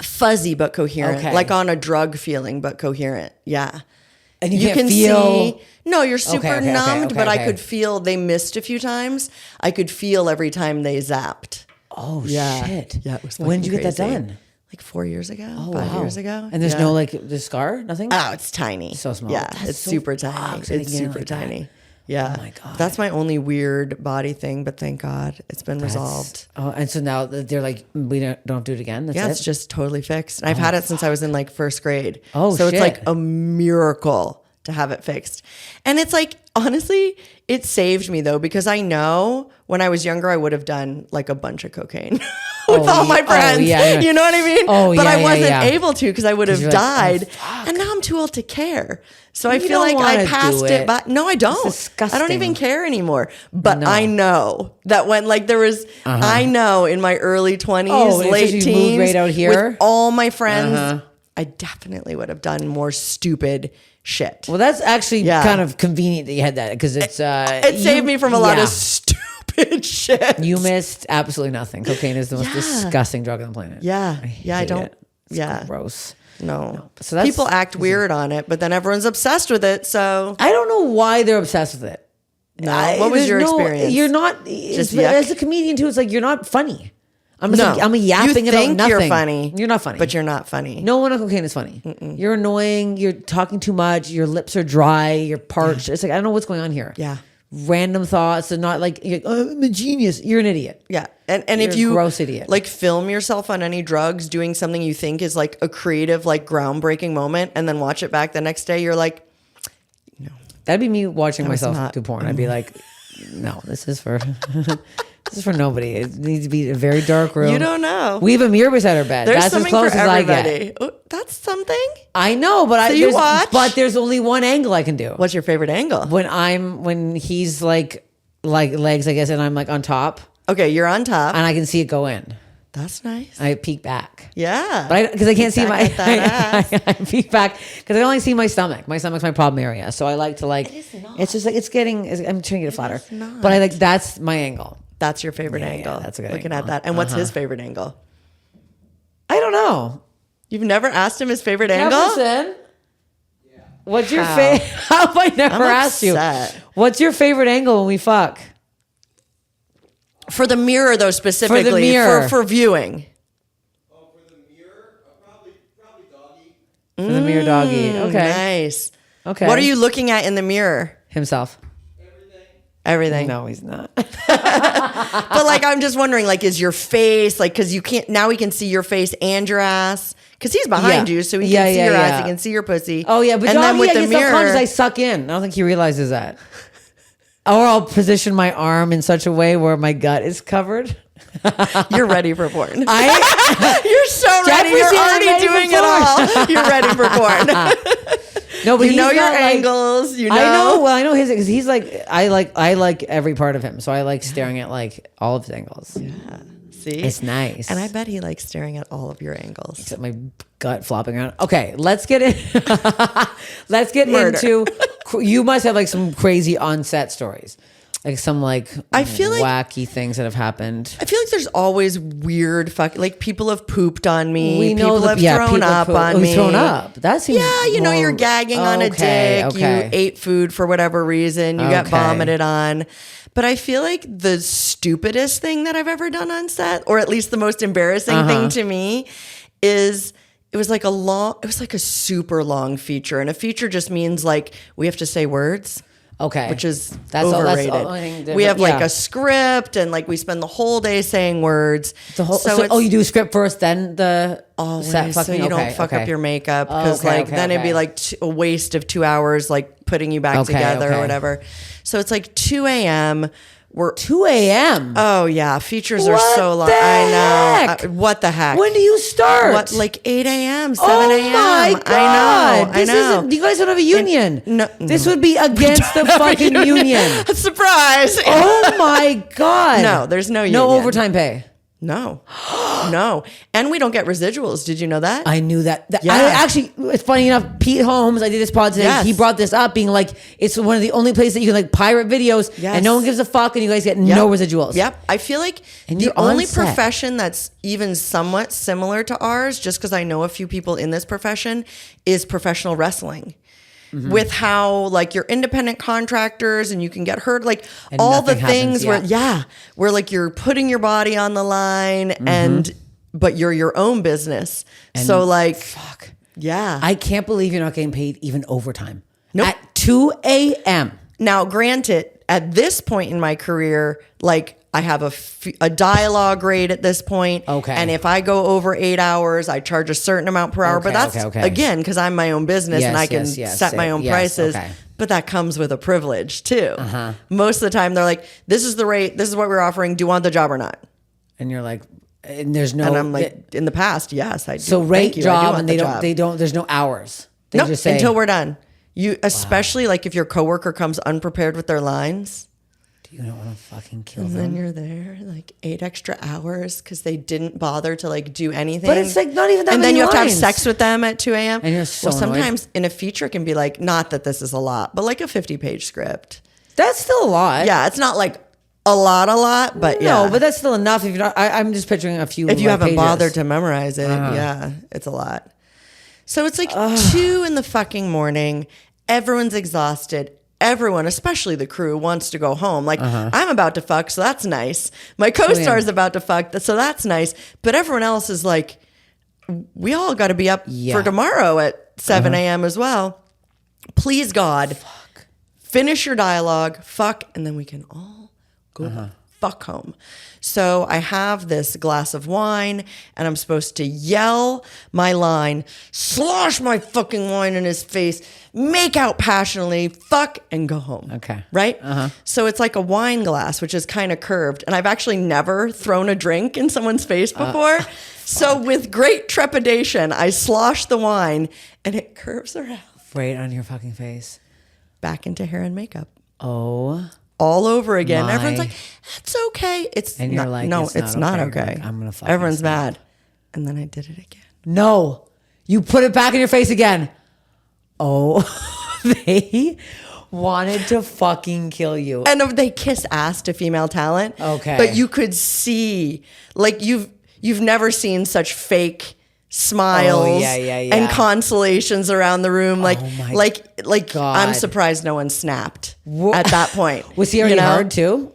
Fuzzy but coherent. Okay. Like on a drug feeling but coherent. Yeah. And you can't feel. See, no, you're super numbed, but I okay. could feel they missed a few times. I could feel every time they zapped. Oh, Yeah. shit. Yeah, it was When did you fucking get that crazy. done? Like 4 years ago, Oh, 5 wow. years ago. And there's Yeah. no like the scar? Nothing? Oh, it's tiny. So small. Yeah, That's it's so super tiny. fucked. It's Again, super like that. tiny. Yeah. Oh my God. That's my only weird body thing, but thank God it's been resolved. Oh, and so now they're like, we don't do it again. That's Yeah, it? it's just totally fixed. And I've had it since I was in like first grade. Oh, so shit. it's like a miracle to have it fixed. And it's like, honestly, it saved me though, because I know when I was younger, I would have done like a bunch of cocaine with all my friends. yeah. You know what I mean? Oh, but yeah, I wasn't yeah. able to because I would have you're like, oh, died. fuck. And now I'm too old to care. So I You feel don't like I wanna passed do it it. by. No, I don't. disgusting. I don't even care anymore. But No. I know that when like there was, I know in my early 20s, Oh, and late especially you moved teens, right out here? with all my friends, I definitely would have done more stupid shit. Well, that's actually Yeah. kind of convenient that you had that because it's It saved me from a lot of stupid shit. You missed absolutely nothing. Cocaine is the most Yeah. disgusting drug on the planet. Yeah. I hate don't. it. It's Yeah. gross. No. So that's people act weird on it, but then everyone's obsessed with it. So I don't know why they're obsessed with it. no. What was There's your no- experience? You're not just yuck? as a comedian too. It's like you're not funny. I'm just No. like, I'm a yapping You about think nothing. you're funny. You're not funny. but you're not funny. no one on cocaine is funny. You're annoying. You're talking too much. Your lips are dry. You're parched. It's like I don't know what's going on here. Yeah. Random thoughts and not like you're, oh, I'm a genius. You're an idiot. Yeah. And You're if a you gross idiot. like film yourself on any drugs doing something you think is like a creative, like groundbreaking moment and then watch it back the next day, you're like, That'd be me watching was myself not- do porn. I'd be like, no, this is for this is for nobody. It needs to be a very dark room. you don't know. We have a mirror beside our bed. There's That's as something close for as I get. everybody. Oh, that's something. I know, but you watch? but there's only one angle I can do. What's your favorite angle? When he's like legs, I guess, and I'm like on top, Okay, you're on top. and I can see it go in. That's nice. I peek back. Yeah. But because I can't see back my, at that I peek back because I only see my stomach. My stomach's my problem area, so I like to like. It's just like I'm trying to get it flatter, but I like that's my angle. That's your favorite Yeah, angle. that's a good Looking angle. at that. And what's his favorite angle? I don't know. You've never asked him his favorite angle? Jefferson, what's your How? favorite? How have I never I'm asked you? upset. What's your favorite angle when we fuck? For the mirror, though, specifically. mirror. For viewing. Oh, for the mirror, probably doggy. For the mirror doggy. Okay. Nice. Okay. What are you looking at in the mirror? Himself. Everything. No, he's not. But like, I'm just wondering, like, is your face, like, because you can't, now we can see your face and your ass. Because he's behind Yeah. you, so he Yeah, can see yeah, your ass, yeah. he can see your pussy. Oh yeah, but and doggy, then with I the get self-conscious. I mirror, suck in. I don't think he realizes that. Or I'll position my arm in such a way where my gut is covered. you're ready for porn. You're You're so ready. You're Jefferson, I'm already ready for doing it all. You're ready for porn. No, but You he's know your not, like- angles. You know. I know. Well, I know his because he's like I like every part of him. So I like staring at like all of his angles. See, It's nice. And I bet he likes staring at all of your angles. Except my gut flopping around. Okay, let's get in. Let's get Murder. into. You must have like some crazy on-set stories, like some like I feel like- wacky things that have happened. I feel like there's always weird like people have pooped on me. We know people have thrown people up on who's me. thrown up. That seems Yeah, you know, more- you're gagging on a Okay, dick. okay. You ate food for whatever reason. You got Okay. vomited on. But I feel like the stupidest thing that I've ever done on set, or at least the most embarrassing thing to me, is it was like a super long feature. And a feature just means like we have to say words. Okay, Which is That's overrated. all I think We have like yeah. a script and like we spend the whole day saying words. The whole, so so it's you do a script first, then the always set so fucking. you don't Okay, fuck okay. up your makeup because Okay, like okay, then it'd be okay. like a waste of 2 hours like putting you back Okay, together okay. or whatever. So it's like 2 a.m. We're 2 a.m. oh yeah, features are What so long. the I know. heck? What the heck? When do you start? What like 8 a.m. 7 Oh a.m. my god! I know. This isn't. You guys don't have a union. no- this would be against the fucking union. Surprise! Oh my god! No, there's no no union. overtime pay. No, no. And we don't get residuals. Did you know that? I knew that. Yeah. I actually, it's funny enough, Pete Holmes, I did this pod today. Yes. He brought this up being like, it's one of the only places that you can like pirate videos Yes. and no one gives a fuck and you guys get no residuals. Yep. I feel like And the you're on only set. profession that's even somewhat similar to ours, just because I know a few people in this profession, is professional wrestling. Mm-hmm. With how like you're independent contractors and you can get hurt, like And all the nothing things happens, where like you're putting your body on the line but you're your own business. So like, Fuck. yeah. I can't believe you're not getting paid even overtime. Nope. At 2 a.m. Now, granted, at this point in my career, like I have a dialogue rate at this point. Okay. And if I go over 8 hours, I charge a certain amount per hour. But Okay, that's, okay. again, because I'm my own business and Yes, I can yes, set my own yes, prices. okay. But that comes with a privilege too. Most of the time, they're like, this is the rate. This is what we're offering. Do you want the job or not? And you're like, and there's no. And I'm like, in the past, yes, I do. so Thank rate you. I do job want and the they job. don't, there's no hours. They Nope, just say, until we're done. You, especially like if your coworker comes unprepared with their lines. you don't want to fucking kill And them. then you're there like 8 extra hours because they didn't bother to like do anything. But it's like not even that And then many you have to have lines. sex with them at 2 a.m. And you're so well, annoyed. sometimes in a feature it can be like, not that this is a lot, but like a 50-page script. That's still a lot. Yeah, it's not like a lot, but yeah. No, but that's still enough. If you're not, I'm just picturing a few. if you like, haven't pages. bothered to memorize it, yeah, it's a lot. So it's like 2 in the fucking morning. Everyone's exhausted. Everyone, especially the crew, wants to go home. Like, I'm about to fuck, so that's nice. My co-star's about to fuck, so that's nice. But everyone else is like, we all got to be up for tomorrow at 7 a.m. as well. Please, God, finish your dialogue, fuck, and then we can all go the fuck home. So I have this glass of wine and I'm supposed to yell my line, slosh my fucking wine in his face, make out passionately, fuck, and go home. Okay. Right? So it's like a wine glass, which is kind of curved. And I've actually never thrown a drink in someone's face before. So with great trepidation, I slosh the wine and it curves around Right on your fucking face. back into hair and makeup. Oh. All over again. My. Everyone's like, "That's okay." It's And you're not, like, no, "It's it's not not okay." okay. Like, I'm gonna fucking Everyone's stop. mad, and then I did it again. No. You put it back in your face again. Oh. They wanted to fucking kill you. And they kiss ass to female talent. Okay. but you could see, like you've never seen such fake smiles Oh, yeah. and consolations around the room. Like, Oh my like God. I'm surprised no one snapped at that point. Was he already You know? hard too?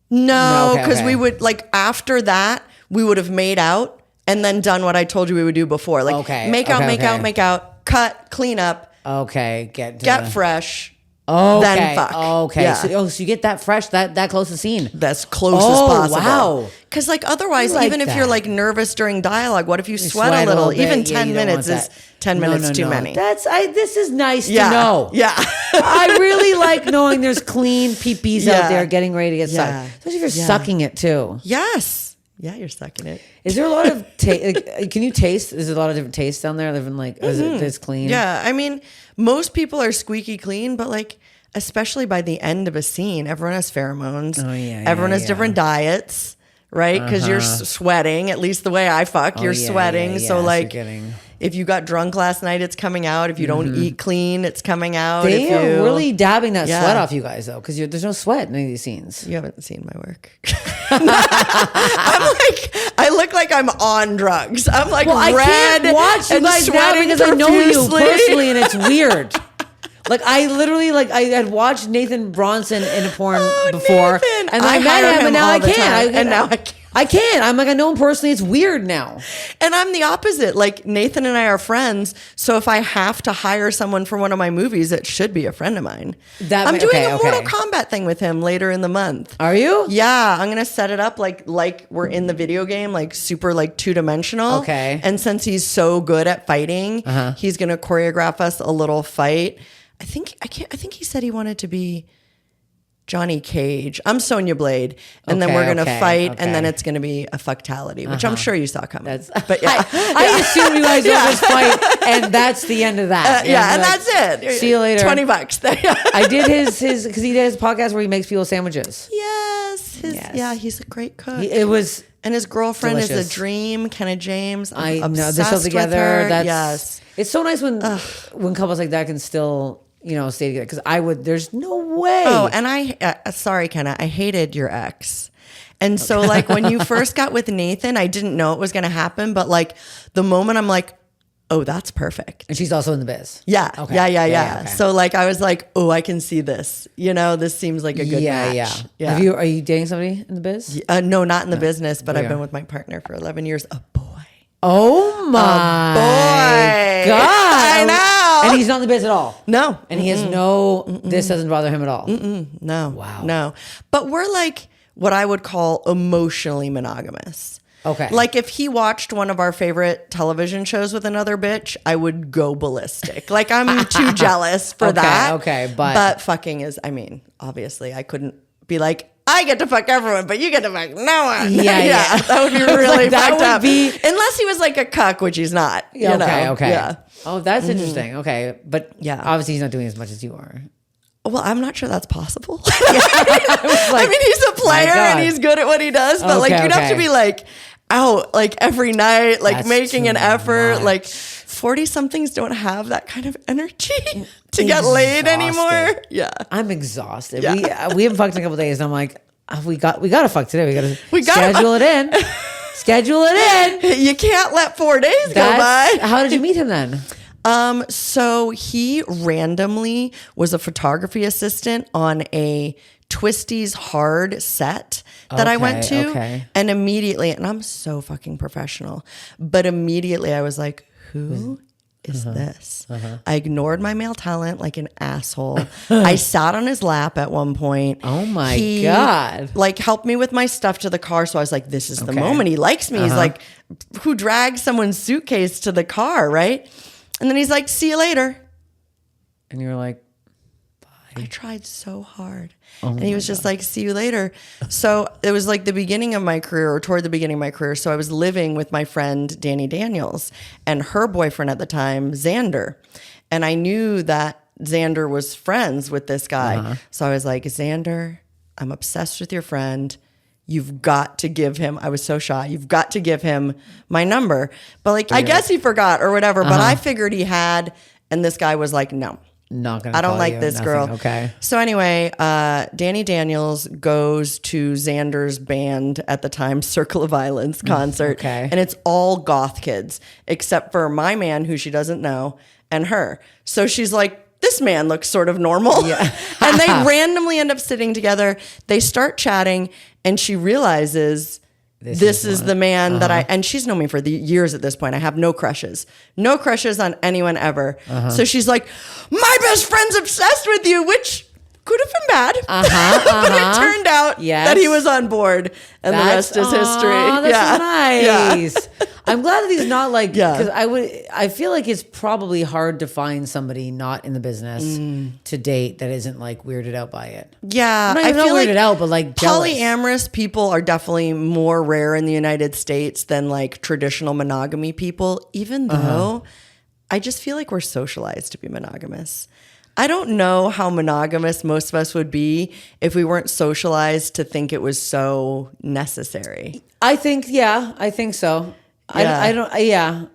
No, okay, because okay. we would like after that we would have made out and then done what I told you we would do before. Like Okay, make out, okay, make okay. out, make out, cut, clean up, Okay. Get fresh, Okay. then fuck. Okay. Yeah. So you get that fresh, that close to scene. That's close as Oh, possible. wow. Because like otherwise, I like even if you're that. like nervous during dialogue, what if you sweat sweat a a little? little bit. Even Yeah, 10 you don't minutes want is that. 10 minutes too many. This is nice Yeah. to know. Yeah. I really like knowing there's clean peepees Yeah. out there getting ready to get Yeah. sucked. Especially if you're Yeah. sucking it too. Yes. Yeah, you're sucking it. Is there a lot of can you taste? Is there a lot of different tastes down there? Living like is it this clean? Yeah, I mean, most people are squeaky clean, but like, especially by the end of a scene, everyone has pheromones. Oh, yeah, everyone has yeah. different diets, right? Because you're sweating. At least the way I fuck, you're yeah, sweating. yeah, So yeah. So like, you're getting- if you got drunk last night, it's coming out. If you don't eat clean, it's coming out. They if are you, really dabbing that Yeah. sweat off you guys though, because there's no sweat in any of these scenes. You haven't seen my work. I'm like, I look like I'm on drugs. I'm like Well, I red can't watch you and guys now sweating because I know you profusely. personally, and it's weird. Like I literally, like I had watched Nathan Bronson in a porn before, Nathan. and I I met hire him, him and now all I the can't. time, and now I can't. I can't. I'm like I know him personally. It's weird now. And I'm the opposite. Like Nathan and I are friends. So if I have to hire someone for one of my movies, it should be a friend of mine. I'm doing a Mortal Kombat thing with him later in the month. Are you? Yeah, I'm gonna set it up like we're in the video game, like super like 2-dimensional. Okay. And since he's so good at fighting, he's gonna choreograph us a little fight. I think he said he wanted to be Johnny Cage. I'm Sonya Blade, and then Okay, we're gonna okay, fight, okay. and then it's gonna be a fucktality, which I'm sure you saw coming. But yeah, I assume you guys don't just fight, and that's the end of that. yeah, and like, that's it. See you later. $20. I did his because he did his podcast where he makes people sandwiches. Yes, yeah, he's a great cook. It was And his girlfriend is Delicious. a dream, Kenna James. I I'm know they're obsessed still with together. her. That's Yes. It's so nice when couples like that can still, stay together. Because I would. There's no way. Oh, and sorry, Kenna, I hated your ex. And so, like, when you first got with Nathan, I didn't know it was going to happen. But, like, the moment I'm like, oh, that's perfect. And she's also in the biz. Yeah. Okay. Yeah. Okay. So, like, I was like, oh, I can see this. This seems like a good match. Yeah. Are you dating somebody in the biz? No, not in the business, but I've Yeah. been with my partner for 11 years. A boy. Oh my boy. God. I know. And he's not in the biz at all. No. And he has this doesn't bother him at all. No. Wow. No. But we're like what I would call emotionally monogamous. Okay. Like if he watched one of our favorite television shows with another bitch, I would go ballistic. Like I'm too jealous for that. Okay. But fucking is, obviously I couldn't be like, I get to fuck everyone, but you get to fuck no one. Yeah. That would be really that fucked would up. be- Unless he was like a cuck, which he's not. You know? Okay. Yeah. Oh, that's interesting. Okay. But Yeah. obviously he's not doing as much as you are. Well, I'm not sure that's possible. I mean, he's a player and he's good at what he does, but like you'd have to be like out like every night, like That's making too an effort. much. Like 40 somethings don't have that kind of energy to get laid anymore. Yeah. I'm exhausted. Yeah. We haven't fucked in a couple days, and I'm like, we got to fuck today. We got to gotta schedule it in. Schedule it in. You can't let 4 days go by. How did you meet him then? So he randomly was a photography assistant on a Twisties hard set that I went to. Okay. And immediately, and I'm so fucking professional, but immediately I was like, who is this? I ignored my male talent like an asshole. I sat on his lap at one point. Oh my God. Like helped me with my stuff to the car. So I was like, this is the moment. He likes me. He's like, who drags someone's suitcase to the car, right? And then he's like, see you later. And you were like, I tried so hard. And he was just like, see you later. So it was like the beginning of my career or toward the beginning of my career. So I was living with my friend, Danny Daniels, and her boyfriend at the time, Xander. And I knew that Xander was friends with this guy. So I was like, Xander, I'm obsessed with your friend. You've got to give him, I was so shy, you've got to give him my number. But like, I guess he forgot or whatever, but I figured he had. And this guy was like, no. not gonna. I don't call like you, this nothing. girl. Okay. So anyway, Danny Daniels goes to Xander's band at the time, Circle of Violence concert. Okay. And it's all goth kids, except for my man, who she doesn't know, and her. So she's like, this man looks sort of normal. Yeah. And they randomly end up sitting together. They start chatting, and she realizes this is the man that and she's known me for the years at this point. I have no crushes on anyone ever. So she's like, my best friend's obsessed with you, which could have been bad. But it turned out that he was on board, and the rest is history. That's nice. Yeah. I'm glad that he's not like, because I feel like it's probably hard to find somebody not in the business to date that isn't like weirded out by it. Yeah. I feel weirded out, but like jealous. Polyamorous people are definitely more rare in the United States than like traditional monogamy people, even though I just feel like we're socialized to be monogamous. I don't know how monogamous most of us would be if we weren't socialized to think it was so necessary. I think so. Yeah.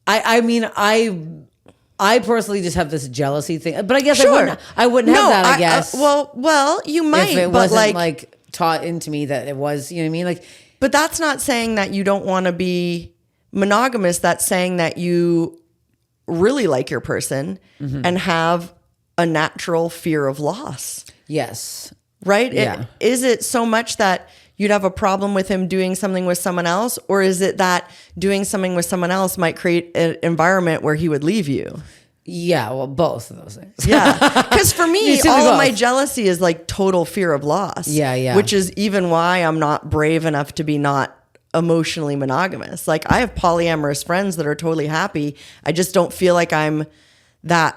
I mean, I personally just have this jealousy thing, but I guess Sure. I wouldn't have that, I guess. Well, you might, if it but wasn't like taught into me that it was, you know what I mean? Like, but that's not saying that you don't want to be monogamous. That's saying that you really like your person and have a natural fear of loss. yes. Right? Yeah. Is it so much that you'd have a problem with him doing something with someone else? Or is it that doing something with someone else might create an environment where he would leave you? Yeah, well, both of those things. Yeah. Because for me, You see all me of my both. jealousy is like total fear of loss. Yeah. Which is even why I'm not brave enough to be not emotionally monogamous. Like I have polyamorous friends that are totally happy. I just don't feel like I'm that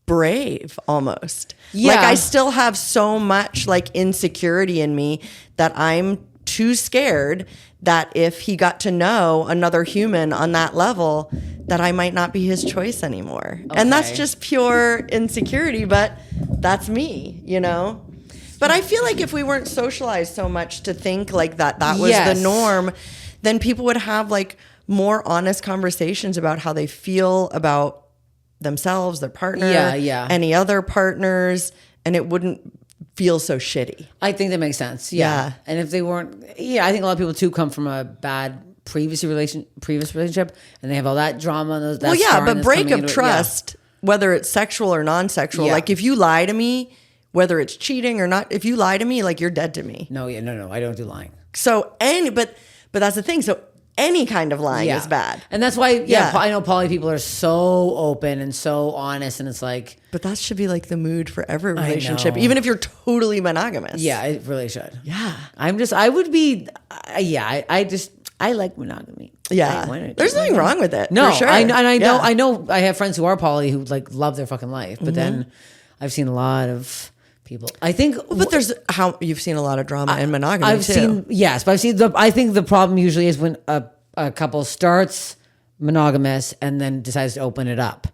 brave almost. Yeah. Like I still have so much like insecurity in me that I'm too scared that if he got to know another human on that level, that I might not be his choice anymore. And that's Okay. just pure insecurity, but that's me, you know? But I feel like if we weren't socialized so much to think like that was Yes. the norm, then people would have like more honest conversations about how they feel about themselves, their partner, any other partners, and it wouldn't feel so shitty. I think that makes sense. Yeah. And if they weren't, I think a lot of people too come from a bad previous relationship, and they have all that drama. And that scarring but that's break coming of into it. trust, whether it's sexual or non-sexual, like if you lie to me, whether it's cheating or not, if you lie to me, like you're dead to me. No, I don't do lying. So but that's the thing. So any kind of lying is bad. And that's why, I know poly people are so open and so honest, and it's like, but that should be like the mood for every relationship, know. even if you're totally monogamous. yeah, it really should. Yeah. I like monogamy. Yeah. There's nothing wrong with it. No, for sure. I know I have friends who are poly who like love their fucking life, but then I've seen a lot of people. I think, but there's how you've seen a lot of drama in monogamy I've too. seen, yes, but I think the problem usually is when a couple starts monogamous and then decides to open it up.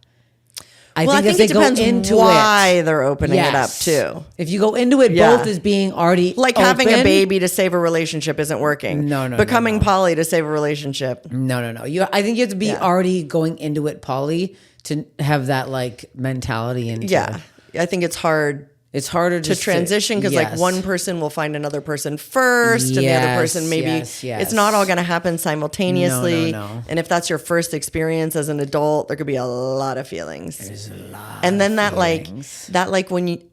I think it depends into why they're opening it up too. If you go into it both as being already like open, having a baby to save a relationship isn't working. No, Becoming poly to save a relationship. No. I think you have to be already going into it poly to have that like mentality. I think it's hard. It's harder to transition because like one person will find another person first and the other person maybe it's not all going to happen simultaneously. No. And if that's your first experience as an adult, there could be a lot of feelings. There's a lot. And then of feelings.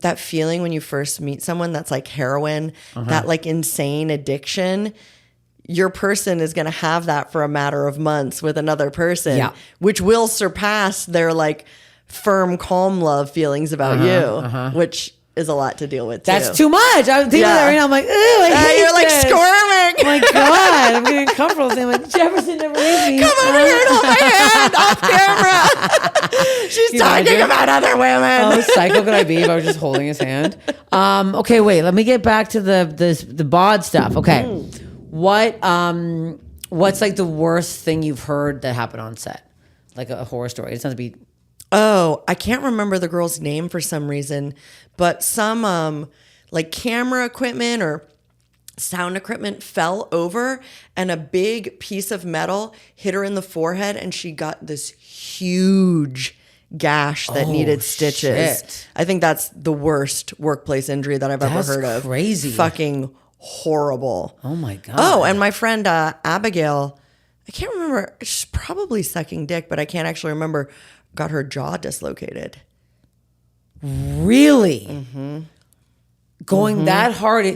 that feeling when you first meet someone that's like heroin, that like insane addiction. Your person is going to have that for a matter of months with another person, which will surpass their like firm, calm love feelings about you, which is a lot to deal with too. That's too much. I'm thinking about that right now. I'm like, I hate you're like this. squirming. Oh my God, I'm getting uncomfortable. I'm like, Jefferson never leaves me. Come over here and hold my hand off camera. She's talking about other women. How psycho could I be if I was just holding his hand? Okay, wait. Let me get back to the bod stuff. Okay, what's like the worst thing you've heard that happened on set? Like a horror story. It doesn't have to be. Oh, I can't remember the girl's name for some reason, but some like camera equipment or sound equipment fell over and a big piece of metal hit her in the forehead and she got this huge gash that needed stitches. Shit. I think that's the worst workplace injury that I've ever heard of. Crazy. Fucking horrible. Oh my God. Oh, and my friend Abigail, I can't remember, she's probably sucking dick, but I can't actually remember, got her jaw dislocated. Really? Going that hard,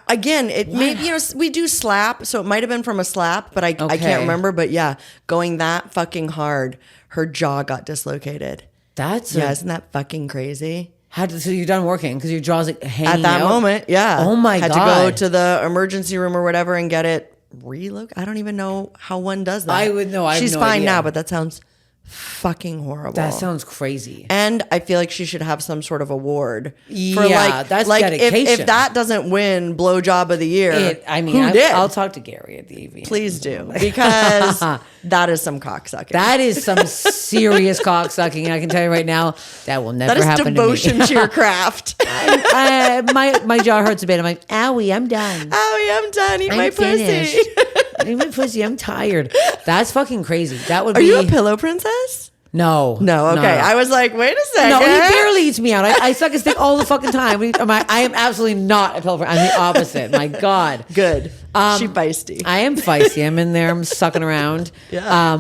Again, it maybe we do slap, so it might have been from a slap, but I can't remember. But yeah, going that fucking hard, her jaw got dislocated. Isn't that fucking crazy? So you're done working because your jaw's like hanging At that out? moment, yeah. Oh my God. God. Had to go to the emergency room or whatever and get it relocated. I don't even know how one does that. I would know. I have She's no fine idea. now, but that sounds fucking horrible. That sounds crazy. And I feel like she should have some sort of award for Yeah, that's dedication. If that doesn't win blowjob of the year, who did? I'll talk to Gary at the AVN. Please do, because that is some cocksucking. That is some serious cocksucking. I can tell you right now, that will never That is happen devotion to me. to your craft. My jaw hurts a bit. I'm like, owie, I'm done. Owie, I'm done. Eat my finished. pussy. Eat my pussy. I'm tired. That's fucking crazy. That would Are be. you a pillow princess? No. No. Okay. I was like, wait a second. No, he barely eats me out. I suck his dick all the fucking time. I am absolutely not a pillow princess. I'm the opposite. My God. Good. She feisty. I am feisty. I'm in there. I'm sucking around. Yeah.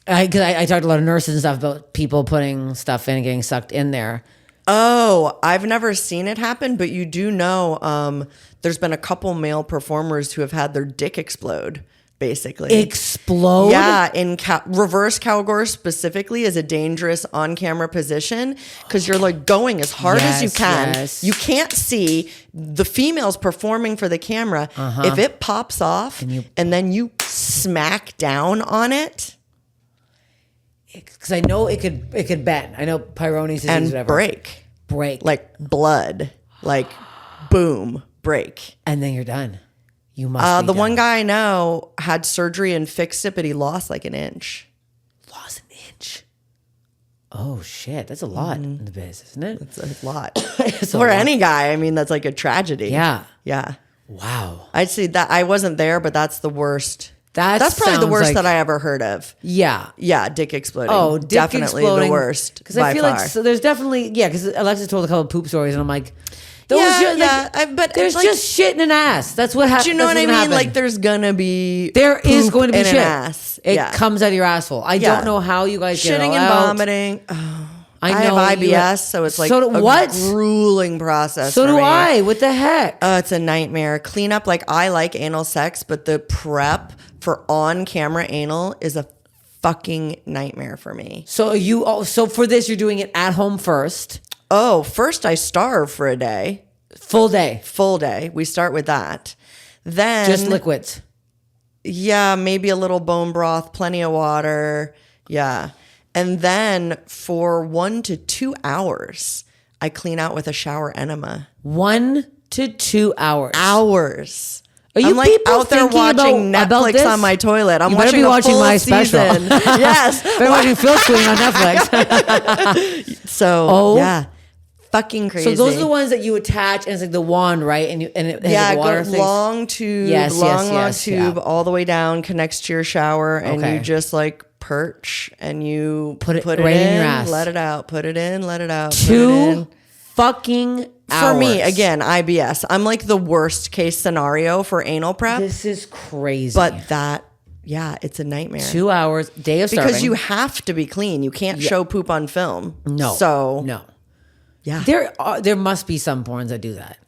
Because I talked to a lot of nurses and stuff about people putting stuff in and getting sucked in there. Oh, I've never seen it happen, but you do know there's been a couple male performers who have had their dick explode, basically. Explode? Yeah, in reverse cowgirl specifically is a dangerous on-camera position because you're like going as hard as you can. Yes. You can't see the females performing for the camera. If it pops off and then you smack down on it. Because I know it could bend. I know Peyronie's disease, And whatever. break. Like blood. Like boom, break. And then you're done. You must be the done. one guy I know had surgery and fixed it, but he lost like an inch. Lost an inch. Oh. Oh shit, that's a lot in the biz, isn't it? It's a lot. It's a For lot. any guy, I mean, that's like a tragedy. Yeah. Yeah. Wow. I'd say that I wasn't there, but that's the worst. That's probably the sounds worst like- that I ever heard of. Yeah. Yeah, dick exploding. Oh, dick definitely exploding. the worst. Because I feel by like far. so there's definitely because Alexa told a couple of poop stories, and I'm like, those but there's like, just shit in an ass. That's what happens. do you know what I mean? Like there's gonna be there is poop going to be in shit. an ass. It Yeah. comes out of your asshole. I Yeah. don't know how you guys get it Shitting all and out. vomiting. Oh, I I know have you- IBS, so it's like So do- a what? grueling process. So for do me. I. What the heck? It's a nightmare. Cleanup, like I like anal sex, but the prep for on-camera anal is a fucking nightmare for me. So for this, you're doing it at home first, Oh, first I starve for a day, full day, full day. We start with that. Then just liquids. Yeah, maybe a little bone broth, plenty of water. Yeah. And then for 1 to 2 hours, I clean out with a shower enema. 1 to 2 hours. Hours. Are you I'm like people out there thinking watching about Netflix this? on my toilet. I'm You better watching be a watching full my special. season. Yes. Been watching FILTH QUEEN on Netflix. So yeah, fucking crazy. So those are the ones that you attach, and it's like the wand, right? And it has yeah, like water go things. long tube, Yes, long yes, tube, yeah. all the way down, connects to your shower, and Okay. you just like perch and you Put it right in your ass. let it out, put it in, let it out. Put it 2 in. fucking hours. For me, again, IBS. I'm like the worst case scenario for anal prep, This is crazy. but that, yeah, it's a nightmare. 2 hours, day of starving. Because you have to be clean. You can't show poop on film. No. So no. yeah. There must be some porns that do that.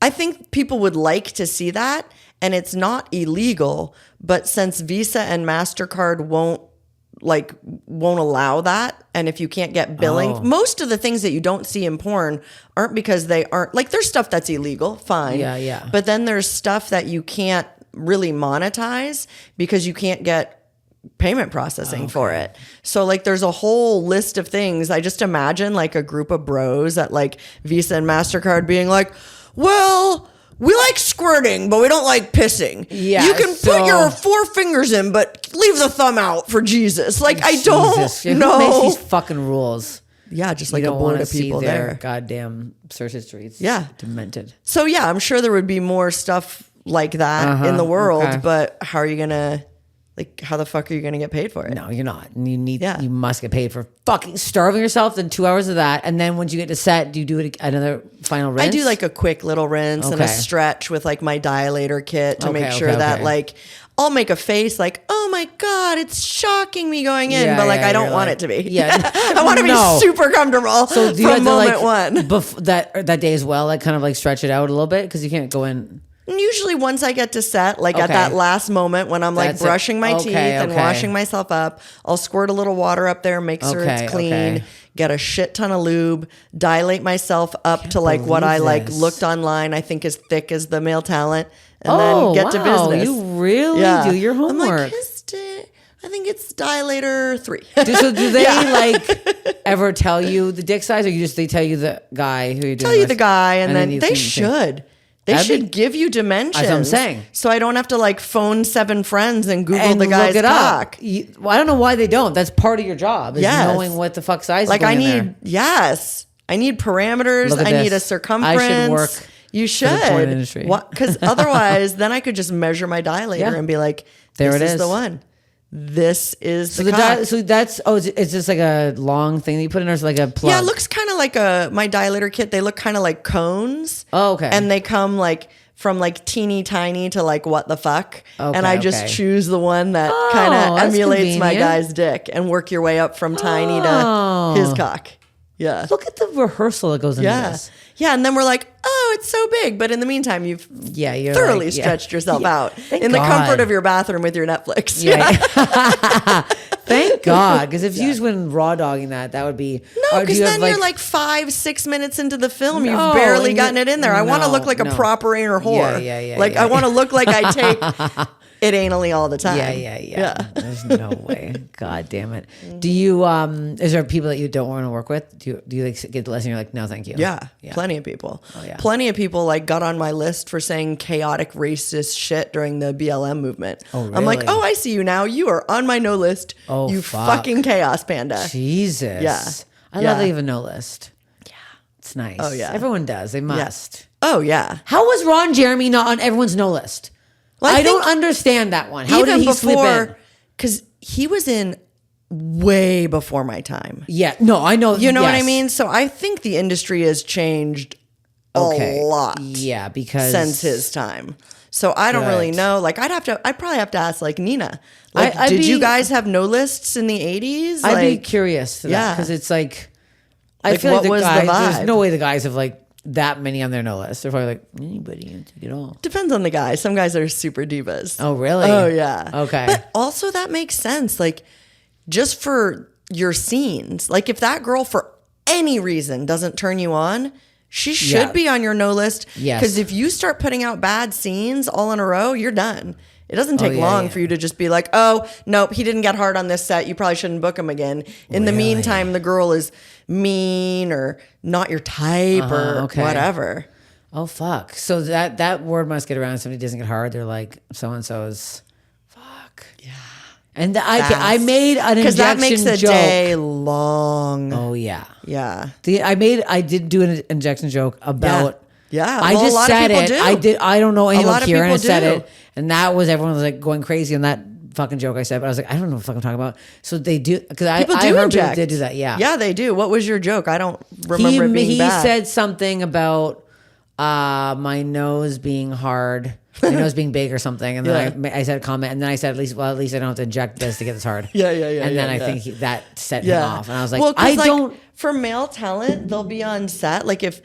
I think people would like to see that, and it's not illegal, but since Visa and MasterCard won't allow that, and if you can't get billing, most of the things that you don't see in porn aren't because they aren't, like, there's stuff that's illegal, fine. Yeah. But then there's stuff that you can't really monetize because you can't get payment processing for it. So like there's a whole list of things. I just imagine like a group of bros at like Visa and MasterCard being like, well, we like squirting, but we don't like pissing. Yeah, You can so- put your 4 fingers in, but leave the thumb out for Jesus. Like, I don't Jesus. Who know. makes these fucking rules? Yeah, just You like a don't board want of to see people their there. goddamn search history. It's Yeah. demented. So yeah, I'm sure there would be more stuff like that in the world, okay. but how are you gonna, like, how the fuck are you gonna get paid for it? No, you're not. And Yeah. you must get paid for fucking starving yourself. Then 2 hours of that, and then once you get to set, do you do it another final rinse? I do like a quick little rinse and a Okay. stretch with like my dilator kit to make Okay, sure okay, that okay. like I'll make a face like, oh my God, it's shocking me going in, Yeah, but like yeah, I don't you're want like- it to be. Yeah. I want to No. be super comfortable So do you have from to moment like one. that day as well, like kind of like stretch it out a little bit because you can't go in. And usually once I get to set, like at Okay. that last moment when I'm like That's it. brushing my Okay, teeth and okay. washing myself up, I'll squirt a little water up there, make sure Okay, it's clean, okay. get a shit ton of lube, dilate myself up to like what I believe like this. looked online, I think is thick as the male talent, and Oh, then get to wow. business. You really do your I'm homework. like, I think it's dilator 3. So do they like ever tell you the dick size, or they tell you the guy who you're doing? Tell you with? the guy, and then you they can- should. They That'd be- should give you dimensions. That's what I'm saying. So I don't have to like phone 7 friends and Google and the guy's look it cock. up. Well, I don't know why they don't. That's part of your job is Yes. knowing what the fuck size. Like is I going in need, there. I need parameters. Look at I need a this. circumference. I should work You for the porn should. industry. Because otherwise, then I could just measure my dilator Yeah. and be like, There this it is is. the one. This is So the cock. so that's it's just like a long thing that you put in, or it's like a plug. Yeah, it looks kind of like my dilator kit. They look kind of like cones. Oh, okay. And they come like from like teeny tiny to like what the fuck. Okay, and I just okay. choose the one that Oh, kind of that's emulates my convenient. guy's dick and work your way up from tiny Oh. to his cock. Yeah. Look at the rehearsal that goes into Yeah. this. Yeah. And then we're like, oh, it's so big. But in the meantime, you've Yeah, you're thoroughly like, yeah. stretched yourself Yeah. out Thank in the comfort God. of your bathroom with your Netflix. Yeah. Thank God, because if you just went raw dogging that would be No, or do because you then have, you're like 5-6 minutes into the film. No, You've barely and gotten it in there. I want to no, look like a no. proper anal whore. Yeah, Like yeah, I want to look like I take it anally all the time. Yeah. There's no way. God damn it. Do you is there people that you don't want to work with? Do you like get the lesson? You're like, no, thank you. Yeah, plenty of people. Oh, yeah. Plenty of people like got on my list for saying chaotic racist shit during the BLM movement. Oh, I'm like, really? oh, I see you now. You are on my no list. Oh, you fuck. fucking chaos panda. Jesus. Yeah. I love that you have a no list. Yeah. It's nice. Oh, yeah. Everyone does. They must. Oh, yeah. How was Ron Jeremy not on everyone's no list? Well, I don't understand that one. How Even did he slip in? because he was in way before my time. Yeah. No, I know. You know what I yes. mean? So I think the industry has changed a lot. Yeah, because since his time. So I don't really Good. know. Like I'd probably have to ask like Nina. Like, I'd did you be- guys have no lists in the 80s? I'd be Like, curious to that yeah. because it's like I Like, feel what like the was the guys. There's vibe? no way the guys have like that many on their no list. They're probably like anybody can take it all. depends on the guy. Some guys are super divas. Oh really? Oh yeah. Okay. But also that makes sense. Like just for your scenes. Like if that girl for any reason doesn't turn you on, she should Yeah. be on your no list. Yes. Because if you start putting out bad scenes all in a row, you're done. It doesn't take yeah, long yeah. for you to just be like, oh, nope, he didn't get hard on this set. You probably shouldn't book him again. In the Really? meantime, the girl is mean or not your type or okay. whatever. Oh fuck! So that word must get around. If somebody doesn't get hard, they're like so and so's. Fuck. Yeah. And I made an Because injection that makes the joke. day long. Oh yeah. Yeah. I did do an injection joke about. Yeah. I Well, just a lot said of people it. do. I don't know anything lot about of Kieran. I people said do. it, and that was everyone was like going crazy on that fucking joke I said. But I was like, I don't know what the fuck I'm talking about. So they do because I People do heard inject. people did do that. Yeah. Yeah, they do. What was your joke? I don't remember it being he bad. said something about my nose being hard, my nose being big or something, and then I said a comment, and then I said at least I don't have to inject this to get this hard. Yeah. And then yeah. I think that set him off, and I was like, Well, 'cause, I like, don't. For male talent, they'll be on set. Like if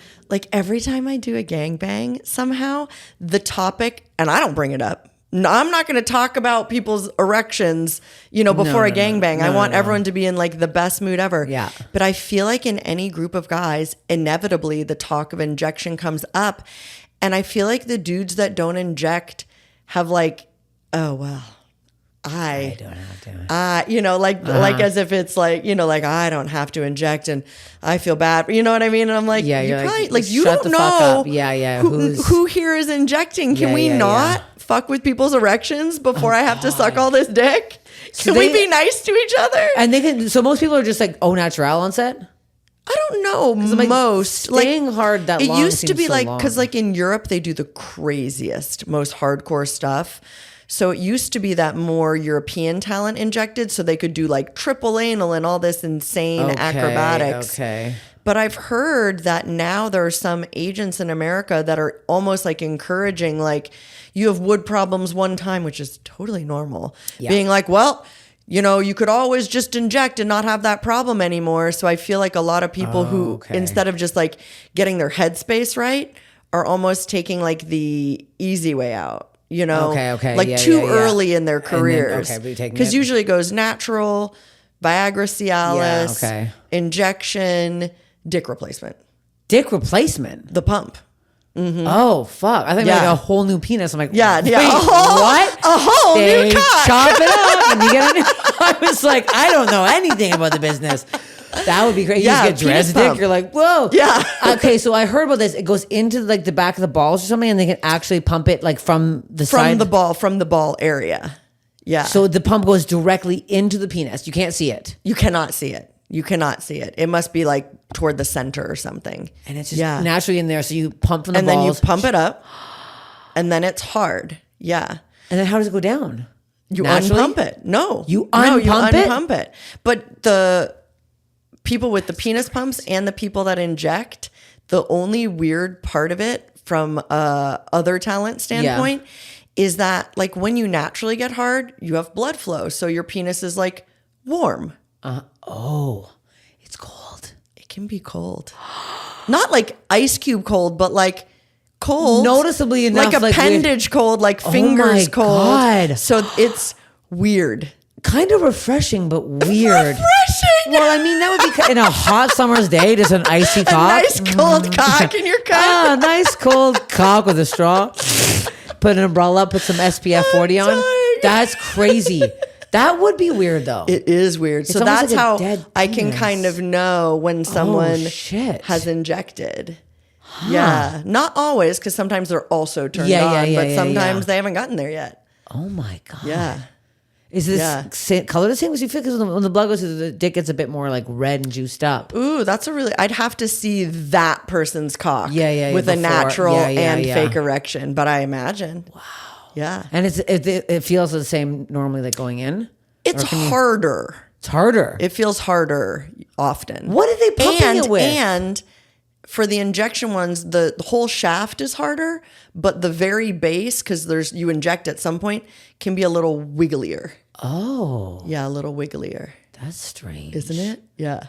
every time I do a gangbang, somehow the topic, and I don't bring it up. No, I'm not going to talk about people's erections, before a gangbang. I want everyone to be in like the best mood ever. Yeah. But I feel like in any group of guys, inevitably the talk of injection comes up. And I feel like the dudes that don't inject have like, oh, well, I don't have to. like as if it's like, like I don't have to inject and I feel bad. You know what I mean? And I'm like, Yeah, you you're probably like, like you shut don't the fuck know up. Yeah. who here is injecting. Can Yeah, we yeah, not fuck with people's erections before I have to suck all this dick? So Can we they- be nice to each other? And they can. So most people are just like au natural on set. I don't know. like, Most staying hard that it long used to seems be so like long. because like in Europe they do the craziest, most hardcore stuff. So it used to be that more European talent injected, so they could do like triple anal and all this insane acrobatics. Okay. But I've heard that now there are some agents in America that are almost like encouraging, like, you have wood problems one time, which is totally normal. Yeah. Being like, well, you could always just inject and not have that problem anymore. So I feel like a lot of people who, okay. instead of just like getting their headspace right, are almost taking like the easy way out. Okay. Like Yeah, too yeah, yeah. early in their And then- careers. okay, but you're taking Because it- usually it goes natural, Viagra Cialis, Yeah, okay. injection, dick replacement, Dick replacement. the pump. Oh fuck! I think Yeah. like a whole new penis. I'm like, Yeah, wait, yeah. what? A whole They new cock. chop it up and you get a new. I was like, I don't know anything about the business. That would be great. You Yeah, just get dressed penis dick. pump. You're like, whoa. Yeah. Okay, so I heard about this. It goes into like the back of the balls or something, and they can actually pump it like from the side. From the ball area. Yeah. So the pump goes directly into the penis. You can't see it, you cannot see it. You cannot see it. It must be like toward the center or something. and it's just naturally in there. So you pump from the And balls, then you pump it up, and then it's hard. Yeah. and then how does it go down? You Naturally? unpump it. No. You No, you unpump it? unpump it. But the people with the penis pumps and the people that inject, the only weird part of it from other talent standpoint is that like when you naturally get hard, you have blood flow. So your penis is like warm. Oh, it's cold. It can be cold. Not like ice cube cold, but like cold. Noticeably enough, like like appendage cold, like fingers my cold. God. So it's weird. Kind of refreshing, but weird. Refreshing. Well, I mean, that would be in a hot summer's day, just an icy A cock. nice cold cock in your cup. Ah, nice cold cock with a straw. Put an umbrella, put some SPF 40 on. dying. That's crazy. That would be weird, though. It is weird. So almost that's like a how dead I can penis. kind of know when someone shit. has injected. Yeah. Not always, because sometimes they're also turned Yeah, on, yeah, but yeah, sometimes yeah. they haven't gotten there yet. Oh my God. Yeah. Is this color the same? Because you feel because when the blood goes through the dick, gets a bit more like red and juiced up. Ooh, that's a really. I'd have to see that person's cock. Yeah, with a before. natural and Yeah. fake erection, but I imagine. Wow. Yeah, And it feels the same normally like going in. it's harder. It's harder. It feels harder often. What are they pumping it with? And for the injection ones, the whole shaft is harder, but the very base, because you inject at some point, can be a little wigglier. Oh, Yeah, a little wigglier, that's strange, isn't it? Yeah.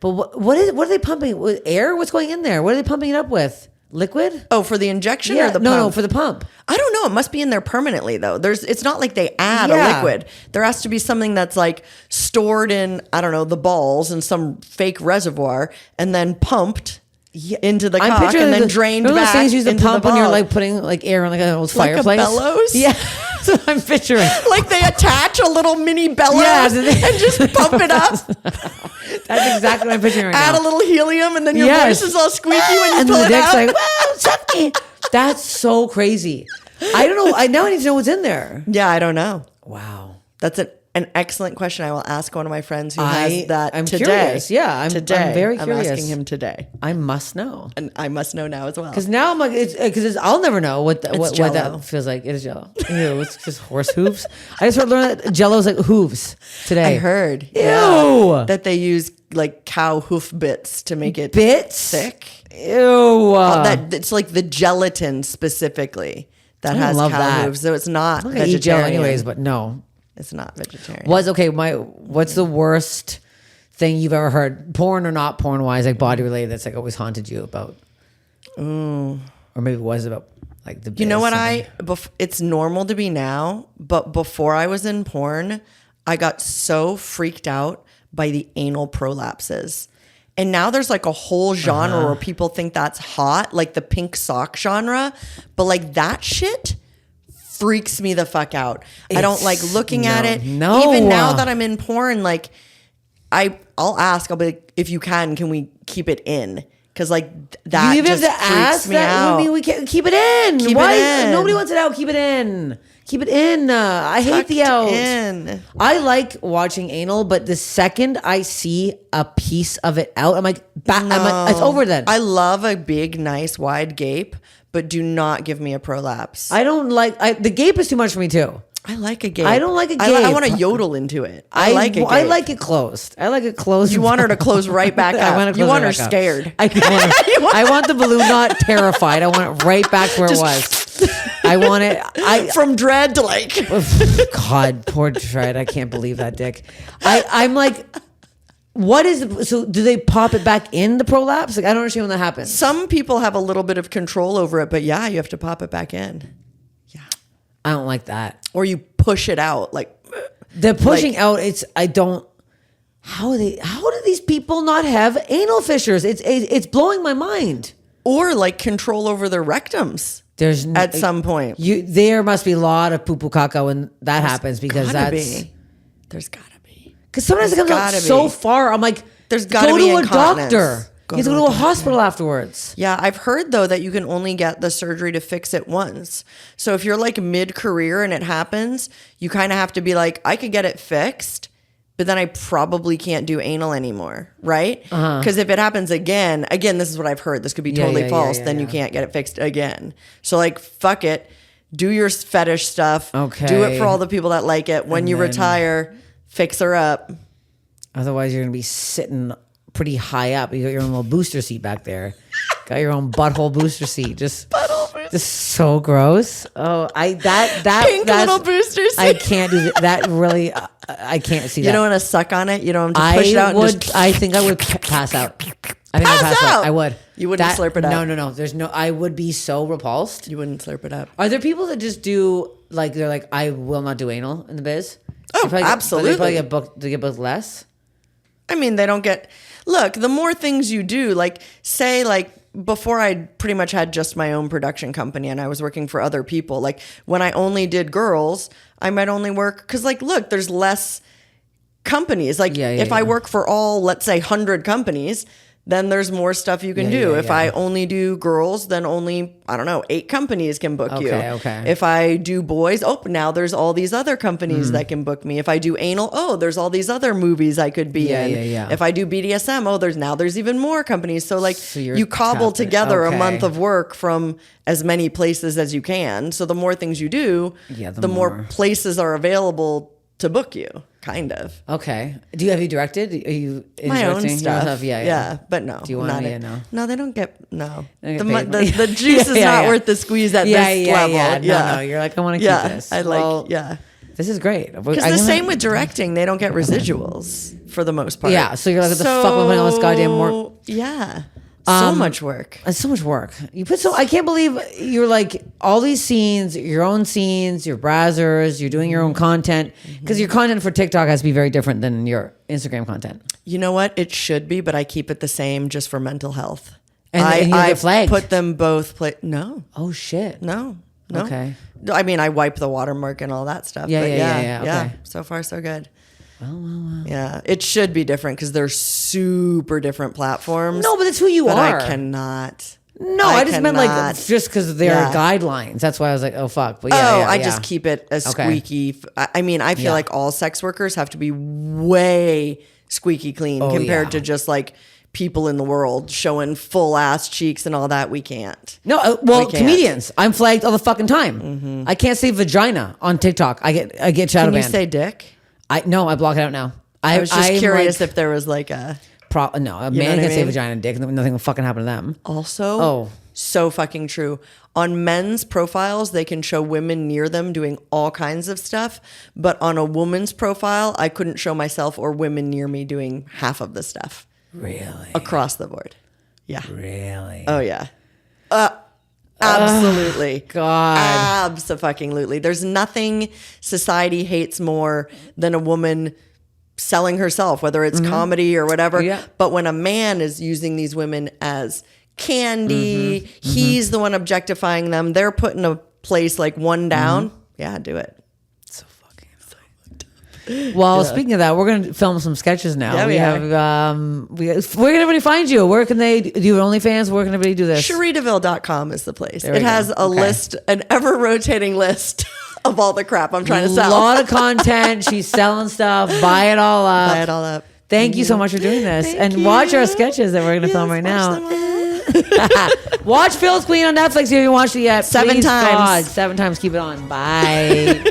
But what are they pumping with? Air? What's going in there? What are they pumping it up with? Liquid? Oh, for the injection or the pump? No, for the pump. I don't know. It must be in there permanently though. It's not like they add a Yeah. liquid. There has to be something that's like stored in, I don't know, the balls in some fake reservoir and then pumped into the cock and then drained remember back those things you use to into pump the when you're ball. like putting like air in like an old Like a fireplace? bellows? Yeah, that's what I'm picturing. Like they attach a little mini bellows Yeah, and just pump it up, That's exactly what I'm picturing right add now. a little helium, and then your Yes. voice is all squeaky when you And pull the it dick's out. like, wow, something. That's so crazy. I don't know. I now need to know what's in there. Yeah, I don't know. Wow. That's an excellent question. I will ask one of my friends who has that I'm today. curious. Yeah, I'm very I'm curious. asking him today, I must know. and I must know now as well. Because now I'm like, I'll never know what Jell-O. that feels like. It is Jello. Ew, it's just horse hooves. I just learned that Jello's like hooves today. I heard, Ew. that they use like cow hoof bits to make it Bits? thick. Ew. That it's like the gelatin specifically that I has love cow that. hooves, so it's not I'm gonna eat Jello vegetarian. anyways, but no. It's not vegetarian. What's the worst thing you've ever heard, porn or not porn wise, like body related, that's like always haunted you about? Or maybe it was about like the. You know biz, what? something. It's normal to be now, but before I was in porn, I got so freaked out by the anal prolapses. And now there's like a whole genre where people think that's hot, like the pink sock genre. But like that shit freaks me the fuck out. I don't like looking at it. No. Even now that I'm in porn, like I'll ask, I'll be like, if you can we keep it in? Because like that You even just have to freaks ask me that. out. I mean, we can't keep it in. Keep it Why? in. Nobody wants it out. Keep it in. Keep it in. I hate the Tucked out. in. I like watching anal, but the second I see a piece of it out, I'm like, it's over then. I love a big, nice, wide gape, but do not give me a prolapse. I don't like the gape is too much for me too. I like a gape. I don't like a I gape. want to yodel into it. I like a gape. I like it closed. I like it closed. You want her to close right back I up. want to You close want it her back up. scared. I want the balloon not terrified. I want it right back where it was. I want it. From dread to like. God, poor Dread. I can't believe that dick. I'm like, what is so? Do they pop it back in the prolapse? Like I don't understand when that happens. Some people have a little bit of control over it, but yeah, you have to pop it back in. I don't like that. Or you push it out. Like The pushing out. I don't. How do these people not have anal fissures? It's blowing my mind. or like control over their rectums. There's At some point. there must be a lot of poo poo caca when that happens because There's gotta be. because sometimes it There's comes out gotta so be. far. I'm like, There's gotta go be to a incontinence. doctor. Go You have to to go a to a hospital afterwards. Yeah, I've heard though that you can only get the surgery to fix it once. So if you're like mid-career and it happens, you kind of have to be like, I could get it fixed, but then I probably can't do anal anymore, right? Because if it happens again, this is what I've heard. This could be totally false. Then you can't get it fixed again. So like, fuck it. Do your fetish stuff. Okay. Do it for all the people that like it. When you retire, fix her up. Otherwise, you're gonna be sitting pretty high up. You got your own little booster seat back there. Got your own butthole booster seat. Just so gross. Oh, that Pink little booster seat. I can't do that. That really, I can't see that. You don't want to suck on it. You don't have to push it out. And just I think I would pass out. I think I'd Pass pass out. out? I would. You wouldn't slurp it up? No. There's no. I would be so repulsed. You wouldn't slurp it up. Are there people that just do like they're like I will not do anal in the biz? Oh, They probably absolutely. They probably get booked. They get booked less. I mean, they don't get. Look, the more things you do, like say, like before I pretty much had just my own production company and I was working for other people. Like when I only did girls, I might only work because, like, look, there's less companies. Like if I work for all, let's say, 100 companies, then there's more stuff you can do. If I only do girls, then only, I don't know, 8 companies can book you. Okay. If I do boys, now there's all these other companies that can book me. If I do anal, there's all these other movies I could be in. If I do BDSM, there's even more companies. So you cobble together a month of work from as many places as you can. So the more things you do, the more places are available to book you. Kind of. Okay. Have you directed? Are you my own directing stuff? yourself? Yeah. But no. Do you want to? No, they don't get. No, They don't get paid. the juice is not worth the squeeze at this level. No, you're like, I want to keep this. This is great. Because the same with directing, they don't get residuals for the most part. Yeah. So you're like, what the fuck am I putting all this goddamn work? Yeah. So much work. It's so much work. I can't believe you're like all these scenes, your own scenes, your browsers, you're doing your own content. Because your content for TikTok has to be very different than your Instagram content. You know what? It should be, but I keep it the same just for mental health. And you get flagged. Put them both. No. Oh shit. No. Okay. I mean, I wipe the watermark and all that stuff. Yeah. Okay. So far, so good. Well. Yeah, it should be different because they're super different platforms. No, but it's who you but are. I cannot. No, I just meant like just because there are guidelines. That's why I was like, oh fuck. But I just keep it as squeaky. I mean, I feel like all sex workers have to be way squeaky clean compared to just like people in the world showing full ass cheeks and all that. We can't. No, comedians. I'm flagged all the fucking time. I can't say vagina on TikTok. I get shadow banned. Can you say dick? I block it out now. I was just curious if there was like a no, a man can say vagina and dick, and nothing will fucking happen to them. Also, so fucking true. On men's profiles, they can show women near them doing all kinds of stuff, but on a woman's profile, I couldn't show myself or women near me doing half of the stuff. Really? Across the board. Yeah. Really? Oh yeah. Absolutely. God. Abso-fucking-lutely. There's nothing society hates more than a woman selling herself, whether it's comedy or whatever. Yeah. But when a man is using these women as candy, he's the one objectifying them. They're put in a place like one down. Yeah, do it. Well, speaking of that, we're going to film some sketches now. Yeah, we have. Where can everybody find you? Where can they do you OnlyFans? Where can everybody do this? CherieDeVille.com is the place. There It we has go. a list, an ever rotating list of all the crap I'm trying to sell. A lot of content. She's selling stuff. Buy it all up. Buy it all up. Thank you so much for doing this. Thank and you. watch our sketches that we're going to film right now. now. Watch FILTH QUEEN on Netflix if you haven't watched it yet. 7 Please, times. God, 7 times. Keep it on. Bye.